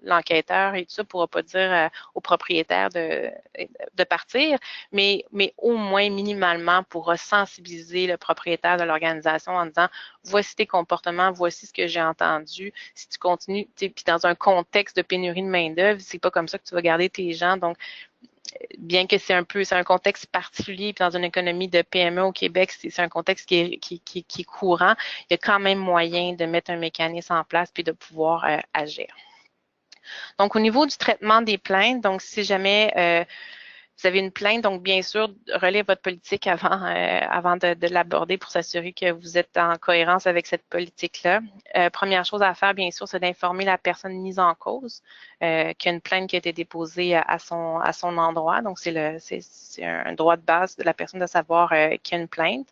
l'enquêteur et tout ça ne pourra pas dire au propriétaire de partir, mais au moins minimalement pourra sensibiliser le propriétaire de l'organisation en disant voici tes comportements, voici ce que j'ai entendu. Si tu continues, puis dans un contexte de pénurie de main-d'œuvre, c'est pas comme ça que tu vas garder tes gens. Donc, bien que c'est un contexte particulier, puis dans une économie de PME au Québec, c'est un contexte qui est courant, il y a quand même moyen de mettre un mécanisme en place puis de pouvoir agir. Donc, au niveau du traitement des plaintes, donc si jamais vous avez une plainte, donc bien sûr, relevez votre politique avant de l'aborder pour s'assurer que vous êtes en cohérence avec cette politique-là. Première chose à faire, bien sûr, c'est d'informer la personne mise en cause qu'il y a une plainte qui a été déposée à son endroit. Donc, c'est un droit de base de la personne de savoir qu'il y a une plainte.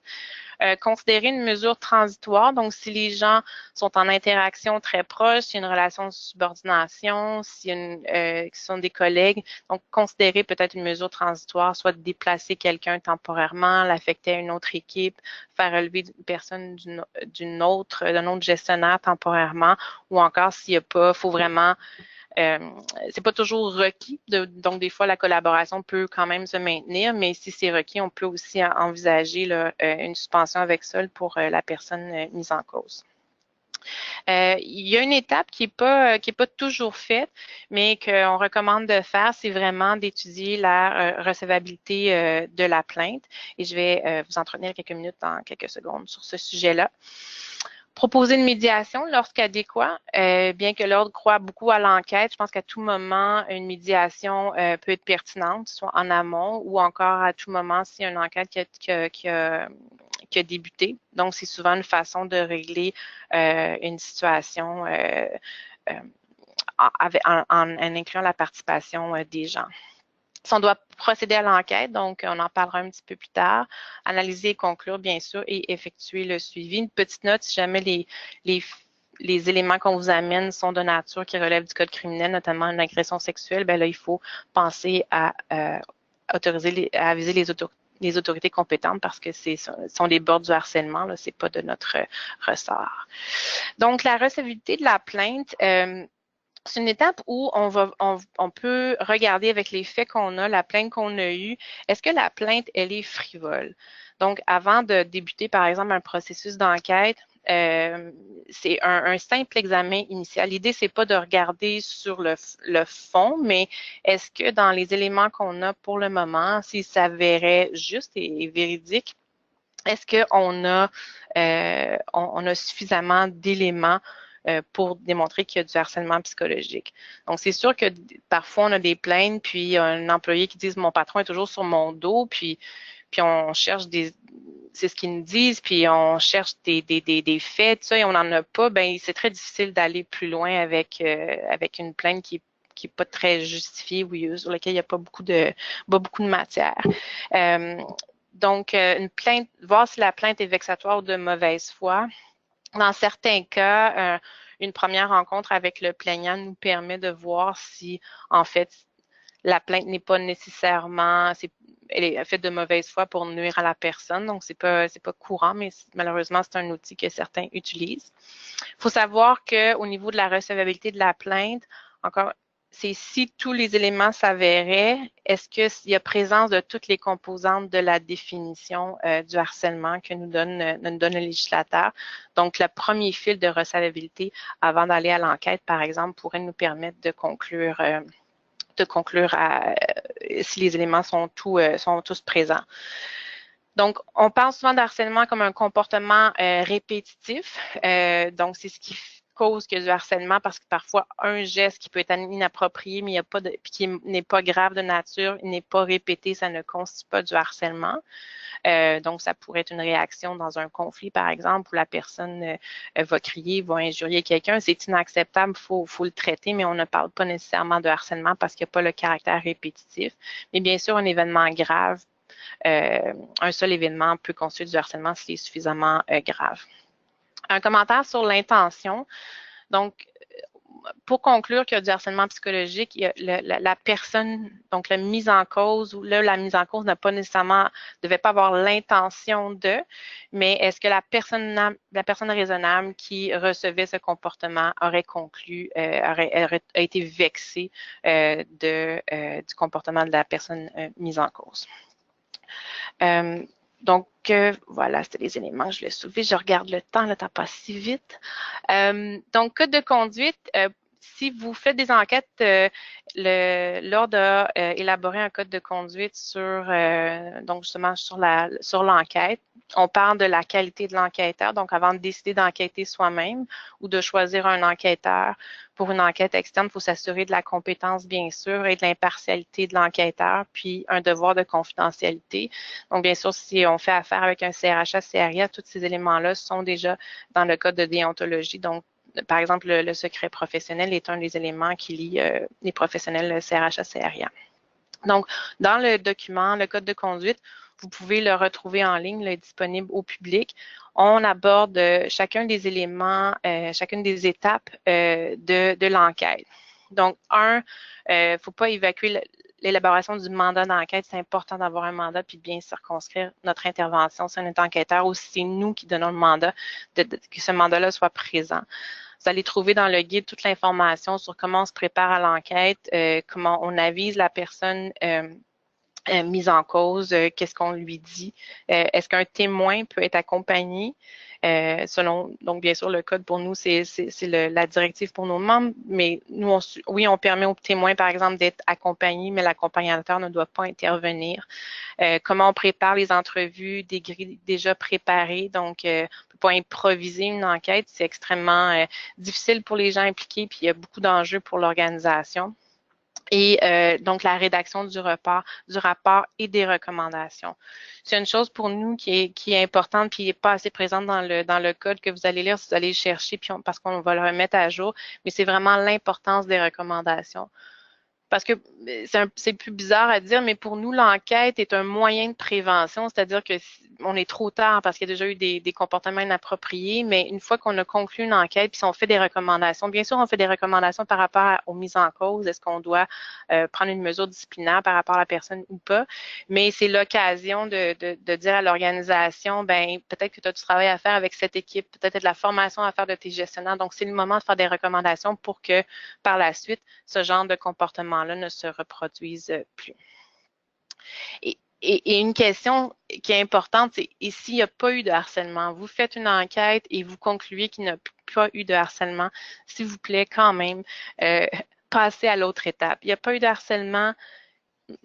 Considérer une mesure transitoire. Donc, si les gens sont en interaction très proche, s'il y a une relation de subordination, s'il y a qui sont des collègues, donc considérer peut-être une mesure transitoire, soit de déplacer quelqu'un temporairement, l'affecter à une autre équipe, faire relever une personne d'un autre gestionnaire temporairement, ou encore s'il n'y a pas, faut vraiment c'est pas toujours requis, donc des fois la collaboration peut quand même se maintenir, mais si c'est requis, on peut aussi envisager là, une suspension avec sol pour la personne mise en cause. Il y a une étape qui est pas toujours faite, mais qu'on recommande de faire, c'est vraiment d'étudier la recevabilité de la plainte. Et je vais vous entretenir quelques minutes dans quelques secondes sur ce sujet-là. Proposer une médiation lorsqu'adéquat, bien que l'Ordre croit beaucoup à l'enquête, je pense qu'à tout moment, une médiation peut être pertinente, soit en amont ou encore à tout moment s'il y a une enquête qui a débuté. Donc, c'est souvent une façon de régler une situation en incluant la participation des gens. Si on doit procéder à l'enquête, donc on en parlera un petit peu plus tard, analyser et conclure, bien sûr, et effectuer le suivi. Une petite note, si jamais les éléments qu'on vous amène sont de nature qui relèvent du code criminel, notamment une agression sexuelle, bien là, il faut penser à aviser les autorités compétentes parce que ce sont des bords du harcèlement, ce n'est pas de notre ressort. Donc, la recevabilité de la plainte, c'est une étape où on peut regarder avec les faits qu'on a, la plainte qu'on a eue, est-ce que la plainte, elle est frivole? Donc, avant de débuter, par exemple, un processus d'enquête, c'est un simple examen initial. L'idée, c'est pas de regarder sur le fond, mais est-ce que dans les éléments qu'on a pour le moment, s'ils s'avéraient justes et véridiques, est-ce qu'on a suffisamment d'éléments pour démontrer qu'il y a du harcèlement psychologique. Donc, c'est sûr que parfois, on a des plaintes, puis un employé qui dit « mon patron est toujours sur mon dos », puis on cherche c'est ce qu'ils nous disent, puis on cherche des faits, tout ça, et on n'en a pas, ben c'est très difficile d'aller plus loin avec une plainte qui n'est pas très justifiée ou sur laquelle il n'y a pas beaucoup de matière. Donc, une plainte, voir si la plainte est vexatoire ou de mauvaise foi. Dans certains cas, une première rencontre avec le plaignant nous permet de voir si, en fait, la plainte n'est pas nécessairement, elle est faite de mauvaise foi pour nuire à la personne. Donc, c'est pas courant, mais malheureusement, c'est un outil que certains utilisent. Il faut savoir qu'au niveau de la recevabilité de la plainte, encore, c'est si tous les éléments s'avéraient, est-ce qu'il y a présence de toutes les composantes de la définition du harcèlement que nous donne le législateur. Donc, le premier fil de recevabilité avant d'aller à l'enquête, par exemple, pourrait nous permettre de conclure si les éléments sont tous présents. Donc, on parle souvent de harcèlement comme un comportement répétitif. Donc, c'est ce qui cause que du harcèlement parce que parfois un geste qui peut être inapproprié mais qui n'est pas grave de nature, il n'est pas répété, ça ne constitue pas du harcèlement. Donc, ça pourrait être une réaction dans un conflit, par exemple, où la personne va crier, va injurier quelqu'un. C'est inacceptable, faut le traiter, mais on ne parle pas nécessairement de harcèlement parce qu'il n'y a pas le caractère répétitif. Mais bien sûr, un événement grave, un seul événement peut constituer du harcèlement s'il est suffisamment grave. Un commentaire sur l'intention. Donc, pour conclure qu'il y a du harcèlement psychologique, il y a la personne, donc la mise en cause, ou là, la mise en cause n'a pas nécessairement, devait pas avoir l'intention de, mais est-ce que la personne raisonnable qui recevait ce comportement aurait conclu, aurait été vexée du comportement de la personne mise en cause. Donc, voilà, c'était les éléments que je voulais soulever. Je regarde le temps passe si vite. Donc, code de conduite, si vous faites des enquêtes, l'Ordre a élaboré un code de conduite donc justement sur l'enquête. On parle de la qualité de l'enquêteur. Donc, avant de décider d'enquêter soi-même ou de choisir un enquêteur pour une enquête externe, il faut s'assurer de la compétence, bien sûr, et de l'impartialité de l'enquêteur, puis un devoir de confidentialité. Donc, bien sûr, si on fait affaire avec un CRHA, CRIA, tous ces éléments-là sont déjà dans le code de déontologie. Donc, par exemple, le secret professionnel est un des éléments qui lie les professionnels CRHA, CRIA. Donc, dans le document, le code de conduite, vous pouvez le retrouver en ligne, il est disponible au public. On aborde chacun des éléments, chacune des étapes de l'enquête. Donc, il ne faut pas évacuer l'élaboration du mandat d'enquête. C'est important d'avoir un mandat puis de bien circonscrire notre intervention. Si on est enquêteur ou si c'est nous qui donnons le mandat, que ce mandat-là soit présent. Vous allez trouver dans le guide toute l'information sur comment on se prépare à l'enquête, comment on avise la personne mise en cause, qu'est-ce qu'on lui dit, est-ce qu'un témoin peut être accompagné, selon, donc bien sûr le code pour nous, c'est la directive pour nos membres, mais nous, on permet aux témoins, par exemple, d'être accompagnés, mais l'accompagnateur ne doit pas intervenir. Comment on prépare les entrevues, des grilles déjà préparées, donc on ne peut pas improviser une enquête, c'est extrêmement difficile pour les gens impliqués, puis il y a beaucoup d'enjeux pour l'organisation. Et donc, la rédaction du rapport et des recommandations. C'est une chose pour nous qui est importante puis qui n'est pas assez présente dans le code que vous allez lire, si vous allez le chercher puis parce qu'on va le remettre à jour, mais c'est vraiment l'importance des recommandations. Parce que c'est plus bizarre à dire, mais pour nous, l'enquête est un moyen de prévention, c'est-à-dire que on est trop tard parce qu'il y a déjà eu des comportements inappropriés, mais une fois qu'on a conclu une enquête, puis si on fait des recommandations, bien sûr, on fait des recommandations par rapport aux mises en cause, est-ce qu'on doit prendre une mesure disciplinaire par rapport à la personne ou pas, mais c'est l'occasion de dire à l'organisation, ben peut-être que tu as du travail à faire avec cette équipe, peut-être de la formation à faire de tes gestionnaires, donc c'est le moment de faire des recommandations pour que par la suite, ce genre de comportement-là ne se reproduise plus. Et une question qui est importante, c'est et s'il n'y a pas eu de harcèlement, vous faites une enquête et vous concluez qu'il n'y a pas eu de harcèlement, s'il vous plaît, quand même, passez à l'autre étape. Il n'y a pas eu de harcèlement,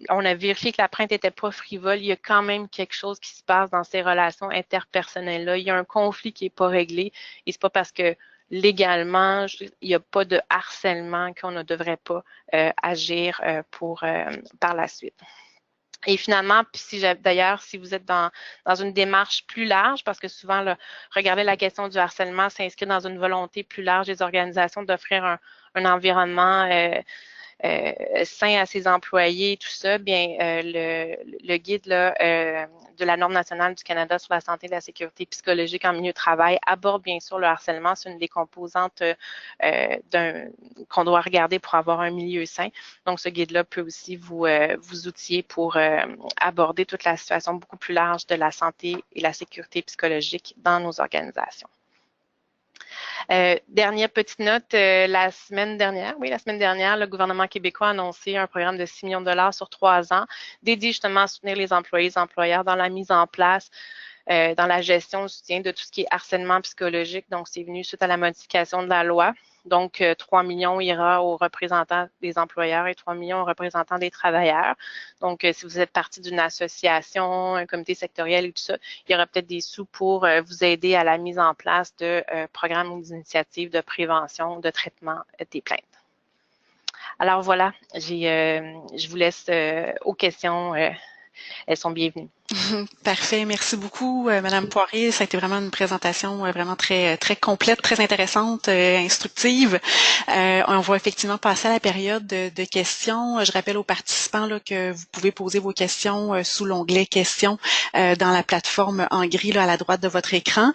on a vérifié que la plainte n'était pas frivole, il y a quand même quelque chose qui se passe dans ces relations interpersonnelles-là. Il y a un conflit qui n'est pas réglé et c'est pas parce que légalement, il n'y a pas de harcèlement qu'on ne devrait pas agir par la suite. Et finalement, d'ailleurs, si vous êtes dans une démarche plus large, parce que souvent, regardez la question du harcèlement s'inscrit dans une volonté plus large des organisations d'offrir un environnement sain à ses employés et tout ça, bien, le guide là, de la norme nationale du Canada sur la santé et la sécurité psychologique en milieu de travail aborde bien sûr le harcèlement. C'est une des composantes qu'on doit regarder pour avoir un milieu sain. Donc, ce guide-là peut aussi vous outiller pour aborder toute la situation beaucoup plus large de la santé et la sécurité psychologique dans nos organisations. Dernière petite note, la semaine dernière, le gouvernement québécois a annoncé un programme de 6 millions de dollars sur 3 ans dédié justement à soutenir les employés et employeurs dans la mise en place, dans la gestion, le soutien de tout ce qui est harcèlement psychologique. Donc, c'est venu suite à la modification de la loi. Donc, 3 millions ira aux représentants des employeurs et 3 millions aux représentants des travailleurs. Donc, si vous êtes partie d'une association, un comité sectoriel et tout ça, il y aura peut-être des sous pour vous aider à la mise en place de programmes ou d'initiatives de prévention, de traitement des plaintes. Alors voilà, je vous laisse aux questions. Elles sont bienvenues. Parfait, merci beaucoup, Madame Poirier. Ça a été vraiment une présentation vraiment très complète, très intéressante, instructive. On va effectivement passer à la période de questions. Je rappelle aux participants là, que vous pouvez poser vos questions sous l'onglet questions dans la plateforme en gris là, à la droite de votre écran.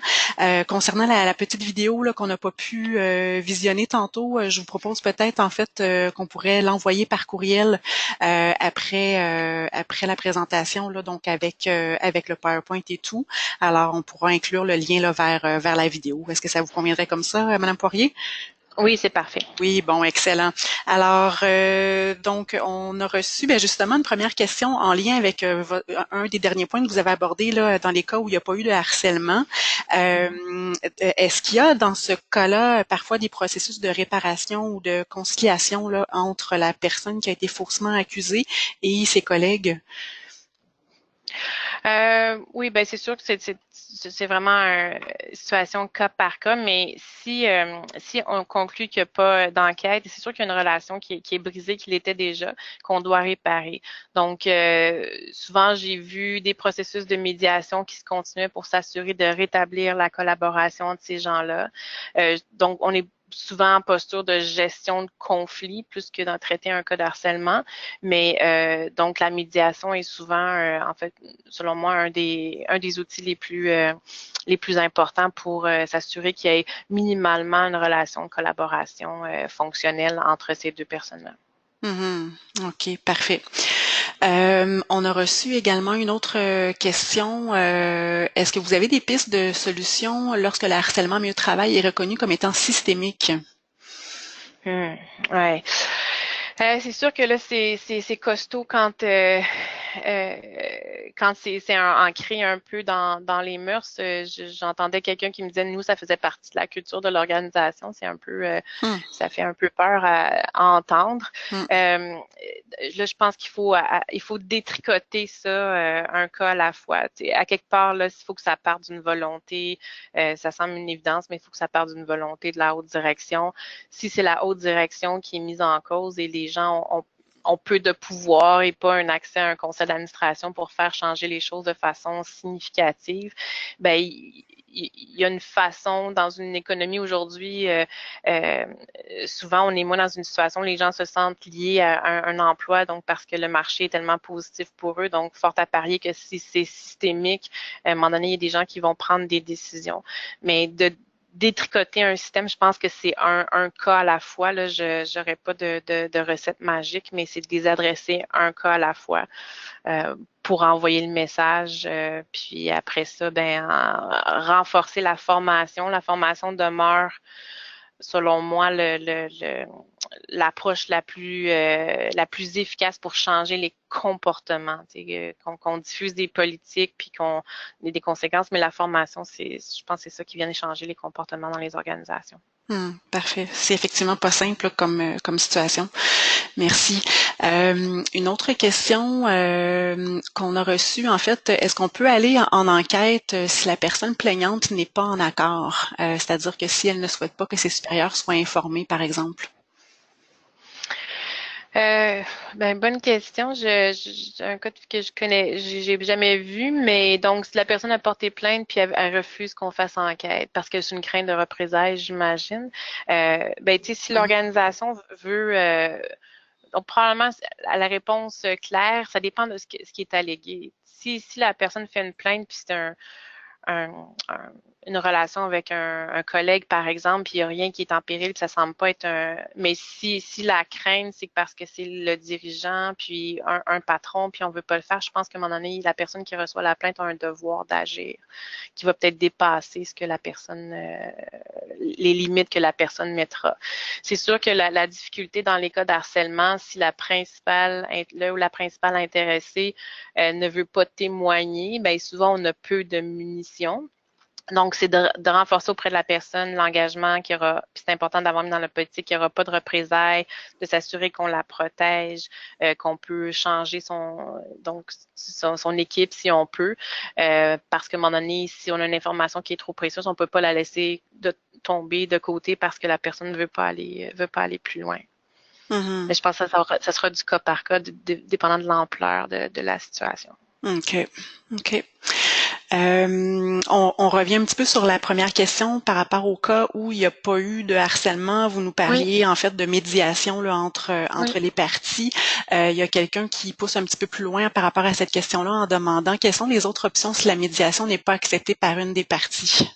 Concernant la petite vidéo là, qu'on n'a pas pu visionner tantôt, je vous propose peut-être en fait qu'on pourrait l'envoyer par courriel après la présentation là, donc avec le PowerPoint et tout. Alors on pourra inclure le lien là vers la vidéo. Est-ce que ça vous conviendrait comme ça, Madame Poirier? Oui, c'est parfait. Oui, bon, excellent. Alors, donc, on a reçu justement une première question en lien avec un des derniers points que vous avez abordé là, dans les cas où il n'y a pas eu de harcèlement. Est-ce qu'il y a dans ce cas-là parfois des processus de réparation ou de conciliation là, entre la personne qui a été faussement accusée et ses collègues? Oui, ben c'est sûr que c'est vraiment une situation cas par cas, mais si on conclut qu'il n'y a pas d'enquête, c'est sûr qu'il y a une relation qui est brisée, qui l'était déjà, qu'on doit réparer. Donc, souvent, j'ai vu des processus de médiation qui se continuaient pour s'assurer de rétablir la collaboration de ces gens-là. Donc, on est souvent en posture de gestion de conflit plus que d'en traiter un cas de harcèlement. Mais donc la médiation est souvent, en fait, selon moi, un des outils les plus importants pour s'assurer qu'il y ait minimalement une relation de collaboration fonctionnelle entre ces deux personnes-là. OK, parfait. On a reçu également une autre question. Est-ce que vous avez des pistes de solutions lorsque le harcèlement en milieu de travail est reconnu comme étant systémique? Ouais. C'est sûr que là, c'est costaud euh, quand c'est ancré un peu dans les mœurs. J'entendais quelqu'un qui me disait, nous, ça faisait partie de la culture de l'organisation. C'est un peu, Hum, ça fait un peu peur à entendre. hum, Là, je pense il faut détricoter ça un cas à la fois. T'sais, à quelque part, là, il faut que ça parte d'une volonté. Ça semble une évidence, mais il faut que ça parte d'une volonté de la haute direction. Si c'est la haute direction qui est mise en cause et les gens ont peu de pouvoir et pas un accès à un conseil d'administration pour faire changer les choses de façon significative, ben il y a une façon dans une économie aujourd'hui, euh, souvent on est moins dans une situation où les gens se sentent liés à un emploi, donc parce que le marché est tellement positif pour eux, donc fort à parier que si c'est systémique, à un moment donné, il y a des gens qui vont prendre des décisions. Mais de détricoter un système, je pense que c'est un cas à la fois. Là, je n'aurais pas de recette magique, mais c'est de les adresser un cas à la fois pour envoyer le message. Puis après ça, renforcer la formation. La formation demeure, selon moi, l'approche la plus efficace pour changer les comportements. Qu'on diffuse des politiques puis qu'on ait des conséquences, mais la formation, je pense que c'est ça qui vient changer les comportements dans les organisations. parfait. C'est effectivement pas simple là, comme situation. Merci. Une autre question qu'on a reçue, en fait, est-ce qu'on peut aller en enquête si la personne plaignante n'est pas en accord? C'est-à-dire que si elle ne souhaite pas que ses supérieurs soient informés, par exemple. Bonne question. Un cas que je connais, j'ai jamais vu, mais donc si la personne a porté plainte puis elle refuse qu'on fasse enquête parce que c'est une crainte de représailles, j'imagine. Tu sais, si Mhm. l'organisation veut, donc probablement à la réponse claire, ça dépend de ce qui est allégué. Si la personne fait une plainte puis c'est un, une relation avec un collègue, par exemple, puis il n'y a rien qui est en péril, puis ça semble pas être un. Mais si la crainte, c'est parce que c'est le dirigeant, puis un patron, puis on veut pas le faire, je pense qu'à un moment donné, la personne qui reçoit la plainte a un devoir d'agir, qui va peut-être dépasser ce que la personne, les limites que la personne mettra. C'est sûr que la difficulté dans les cas d'harcèlement, si la principale, là où la principale intéressée ne veut pas témoigner, ben souvent on a peu de munitions. Donc, c'est de renforcer auprès de la personne l'engagement qu'il y aura, puis c'est important d'avoir mis dans la politique qu'il n'y aura pas de représailles, de s'assurer qu'on la protège, qu'on peut changer son équipe si on peut, parce qu'à un moment donné, si on a une information qui est trop précieuse, on ne peut pas la laisser tomber de côté parce que la personne ne veut pas aller plus loin. Mhm. Mais je pense que ça sera du cas par cas, dépendant de l'ampleur de la situation. OK. OK. On revient un petit peu sur la première question par rapport au cas où il n'y a pas eu de harcèlement. Vous nous Oui, parliez en fait de médiation là, entre oui. les parties. Il y a quelqu'un qui pousse un petit peu plus loin par rapport à cette question-là en demandant quelles sont les autres options si la médiation n'est pas acceptée par une des parties.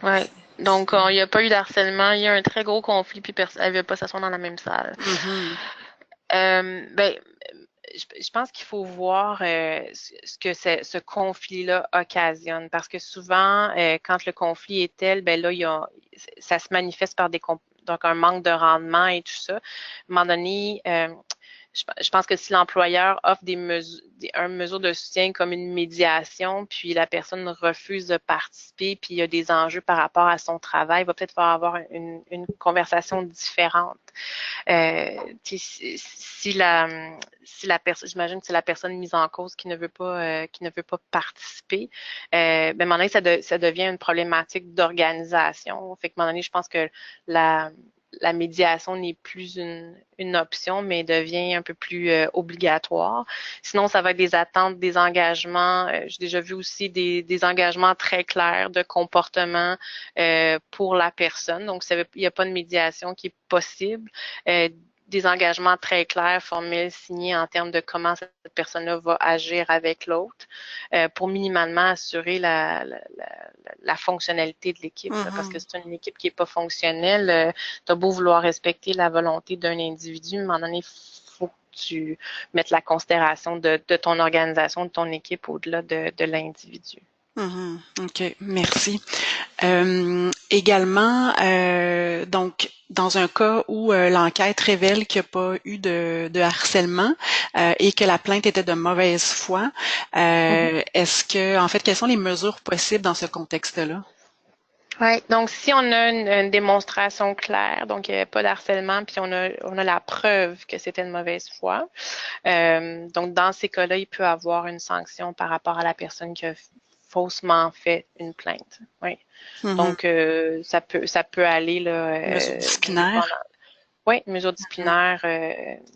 Ouais. Donc, il n'y a pas eu d'harcèlement, il y a un très gros conflit, puis elle ne veut pas s'asseoir dans la même salle. Mhm. Ben, je pense qu'il faut voir ce que ce conflit-là occasionne, parce que souvent, quand le conflit est tel, ben là, ça se manifeste par donc un manque de rendement et tout ça. À un moment donné, je pense que si l'employeur offre un mesure de soutien comme une médiation, puis la personne refuse de participer, puis il y a des enjeux par rapport à son travail, il va peut-être falloir avoir une conversation différente. Si la personne, j'imagine que c'est la personne mise en cause qui ne veut pas participer, ben, à un moment donné, ça devient une problématique d'organisation. Fait que, à un moment donné, je pense que la, la médiation n'est plus une option, mais devient un peu plus obligatoire. Sinon, ça va être des attentes, des engagements. J'ai déjà vu aussi des engagements très clairs de comportement pour la personne. Donc, il n'y a pas de médiation qui est possible. Des engagements très clairs, formels, signés en termes de comment cette personne-là va agir avec l'autre pour minimalement assurer la fonctionnalité de l'équipe. Parce que Mhm. c'est une équipe qui n'est pas fonctionnelle. Tu as beau vouloir respecter la volonté d'un individu, à un moment donné, il faut que tu mettes la considération de ton organisation, de ton équipe au-delà de l'individu. Mhm. OK, merci. Également, donc, dans un cas où l'enquête révèle qu'il n'y a pas eu de harcèlement et que la plainte était de mauvaise foi, Mhm. est-ce que, en fait, quelles sont les mesures possibles dans ce contexte-là? Ouais, donc si on a une démonstration claire, donc il n'y avait pas d'harcèlement, puis on a la preuve que c'était une mauvaise foi, donc dans ces cas-là, il peut y avoir une sanction par rapport à la personne qui a faussement fait une plainte. Oui. Mhm. Donc ça peut aller là, Mesures dépendant. disciplinaires? Oui, mesure disciplinaire,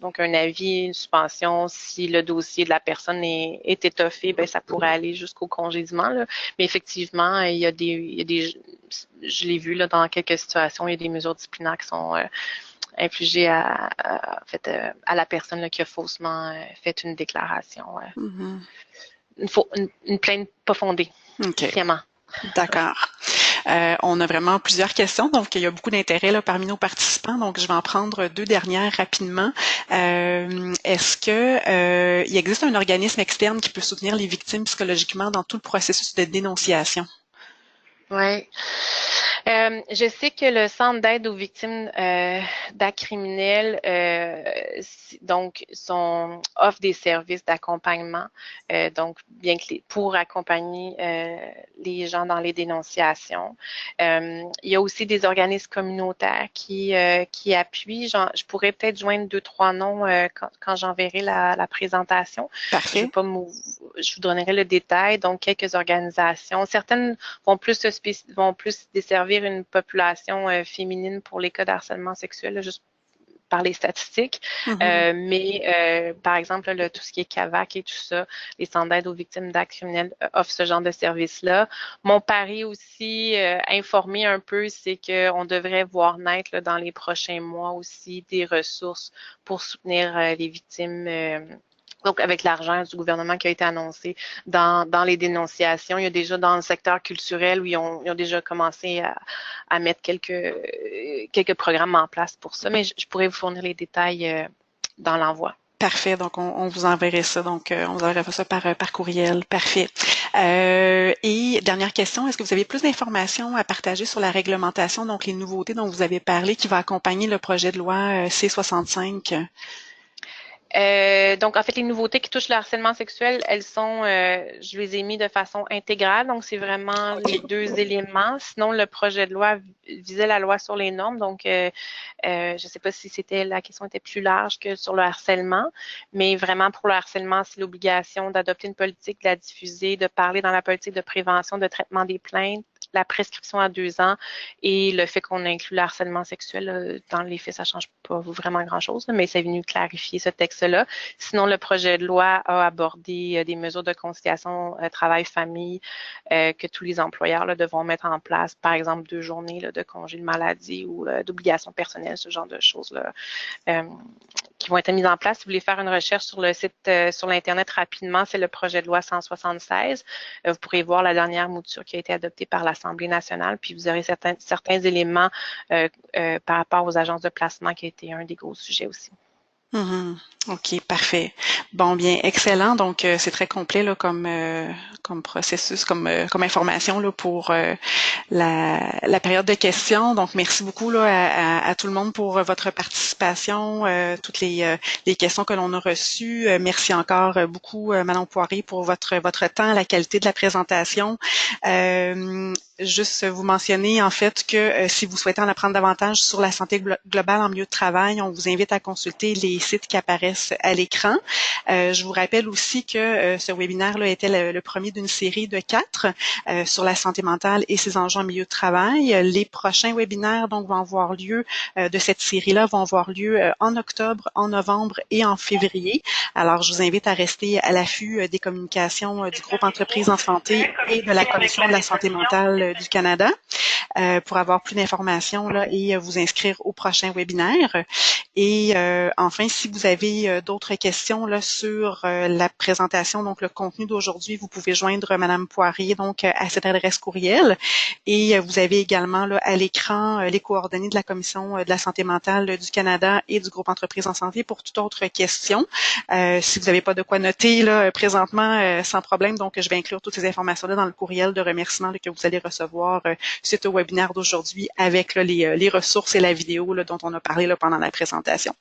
donc un avis, une suspension. Si le dossier de la personne est étoffé, ben ça pourrait aller jusqu'au congédiement, là. Mais effectivement, je l'ai vu là, dans quelques situations, il y a des mesures disciplinaires qui sont infligées en fait, à la personne là, qui a faussement fait une déclaration. Mhm. Une plainte pas fondée, OK, sciemment. d'accord. On a vraiment plusieurs questions, donc il y a beaucoup d'intérêt là parmi nos participants. Donc je vais en prendre deux dernières rapidement. Est-ce que il existe un organisme externe qui peut soutenir les victimes psychologiquement dans tout le processus de dénonciation? Oui. Je sais que le Centre d'aide aux victimes d'actes criminels offre des services d'accompagnement, donc bien que pour accompagner les gens dans les dénonciations. Il y a aussi des organismes communautaires qui appuient. Je pourrais peut-être joindre deux, trois noms quand j'enverrai la présentation. Je Parfait. vais pas je vous donnerai le détail. Donc, quelques organisations. Certaines vont plus desservir une population féminine pour les cas d'harcèlement sexuel, là, juste par les statistiques. Mhm. Mais par exemple, là, tout ce qui est CAVAC et tout ça, les centres d'aide aux victimes d'actes criminels offrent ce genre de service-là. Mon pari aussi, informé un peu, c'est qu'on devrait voir naître là, dans les prochains mois aussi des ressources pour soutenir les victimes. Donc, avec l'argent du gouvernement qui a été annoncé dans les dénonciations, il y a déjà dans le secteur culturel où ils ont déjà commencé à mettre quelques programmes en place pour ça, mais je pourrais vous fournir les détails dans l'envoi. Parfait. Donc on vous enverrait ça. Donc on vous enverrait ça par courriel. Parfait. Et dernière question, est-ce que vous avez plus d'informations à partager sur la réglementation, donc les nouveautés dont vous avez parlé, qui va accompagner le projet de loi C65? Donc, en fait, les nouveautés qui touchent le harcèlement sexuel, je les ai mis de façon intégrale. Donc, c'est vraiment les deux éléments. Sinon, le projet de loi visait la loi sur les normes. Donc, je ne sais pas si la question était plus large que sur le harcèlement, mais vraiment pour le harcèlement, c'est l'obligation d'adopter une politique, de la diffuser, de parler dans la politique de prévention, de traitement des plaintes la prescription à 2 ans et le fait qu'on inclut le harcèlement sexuel, dans les faits, ça change pas vraiment grand-chose, mais c'est venu clarifier ce texte-là. Sinon, le projet de loi a abordé des mesures de conciliation travail-famille que tous les employeurs là, devront mettre en place, par exemple 2 journées là, de congé de maladie ou d'obligations personnelles, ce genre de choses-là. Qui vont être mises en place. Si vous voulez faire une recherche sur le site, sur l'Internet rapidement, c'est le projet de loi 176. Vous pourrez voir la dernière mouture qui a été adoptée par l'Assemblée nationale, puis vous aurez certains éléments par rapport aux agences de placement qui a été un des gros sujets aussi. OK, parfait. Bon, bien, excellent. Donc, c'est très complet là, comme processus, comme information là, pour la période de questions. Donc, merci beaucoup là, à tout le monde pour votre participation, toutes les questions que l'on a reçues. Merci encore beaucoup, Madame Poirier, pour votre temps, la qualité de la présentation. Juste vous mentionner en fait que si vous souhaitez en apprendre davantage sur la santé globale en milieu de travail, on vous invite à consulter les sites qui apparaissent à l'écran. Je vous rappelle aussi que ce webinaire là était le premier d'une série de 4 sur la santé mentale et ses enjeux en milieu de travail. Les prochains webinaires donc vont avoir lieu de cette série-là vont avoir lieu en octobre, en novembre et en février. Alors je vous invite à rester à l'affût des communications du groupe Entreprises en santé et de la Commission de la santé mentale du Canada pour avoir plus d'informations là, et vous inscrire au prochain webinaire. Et enfin, si vous avez d'autres questions là, sur la présentation, donc le contenu d'aujourd'hui, vous pouvez joindre Madame Poirier donc à cette adresse courriel. Et vous avez également là, à l'écran les coordonnées de la Commission de la santé mentale du Canada et du groupe Entreprises en santé pour toute autre question. Si vous n'avez pas de quoi noter là, présentement, sans problème, donc je vais inclure toutes ces informations-là dans le courriel de remerciement là, que vous allez recevoir suite au webinaire d'aujourd'hui avec là, les ressources et la vidéo là, dont on a parlé là, pendant la présentation.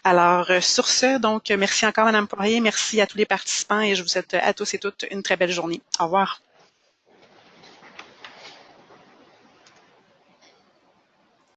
Alors, sur ce, donc, merci encore, Madame Poirier, merci à tous les participants et je vous souhaite à tous et toutes une très belle journée. Au revoir.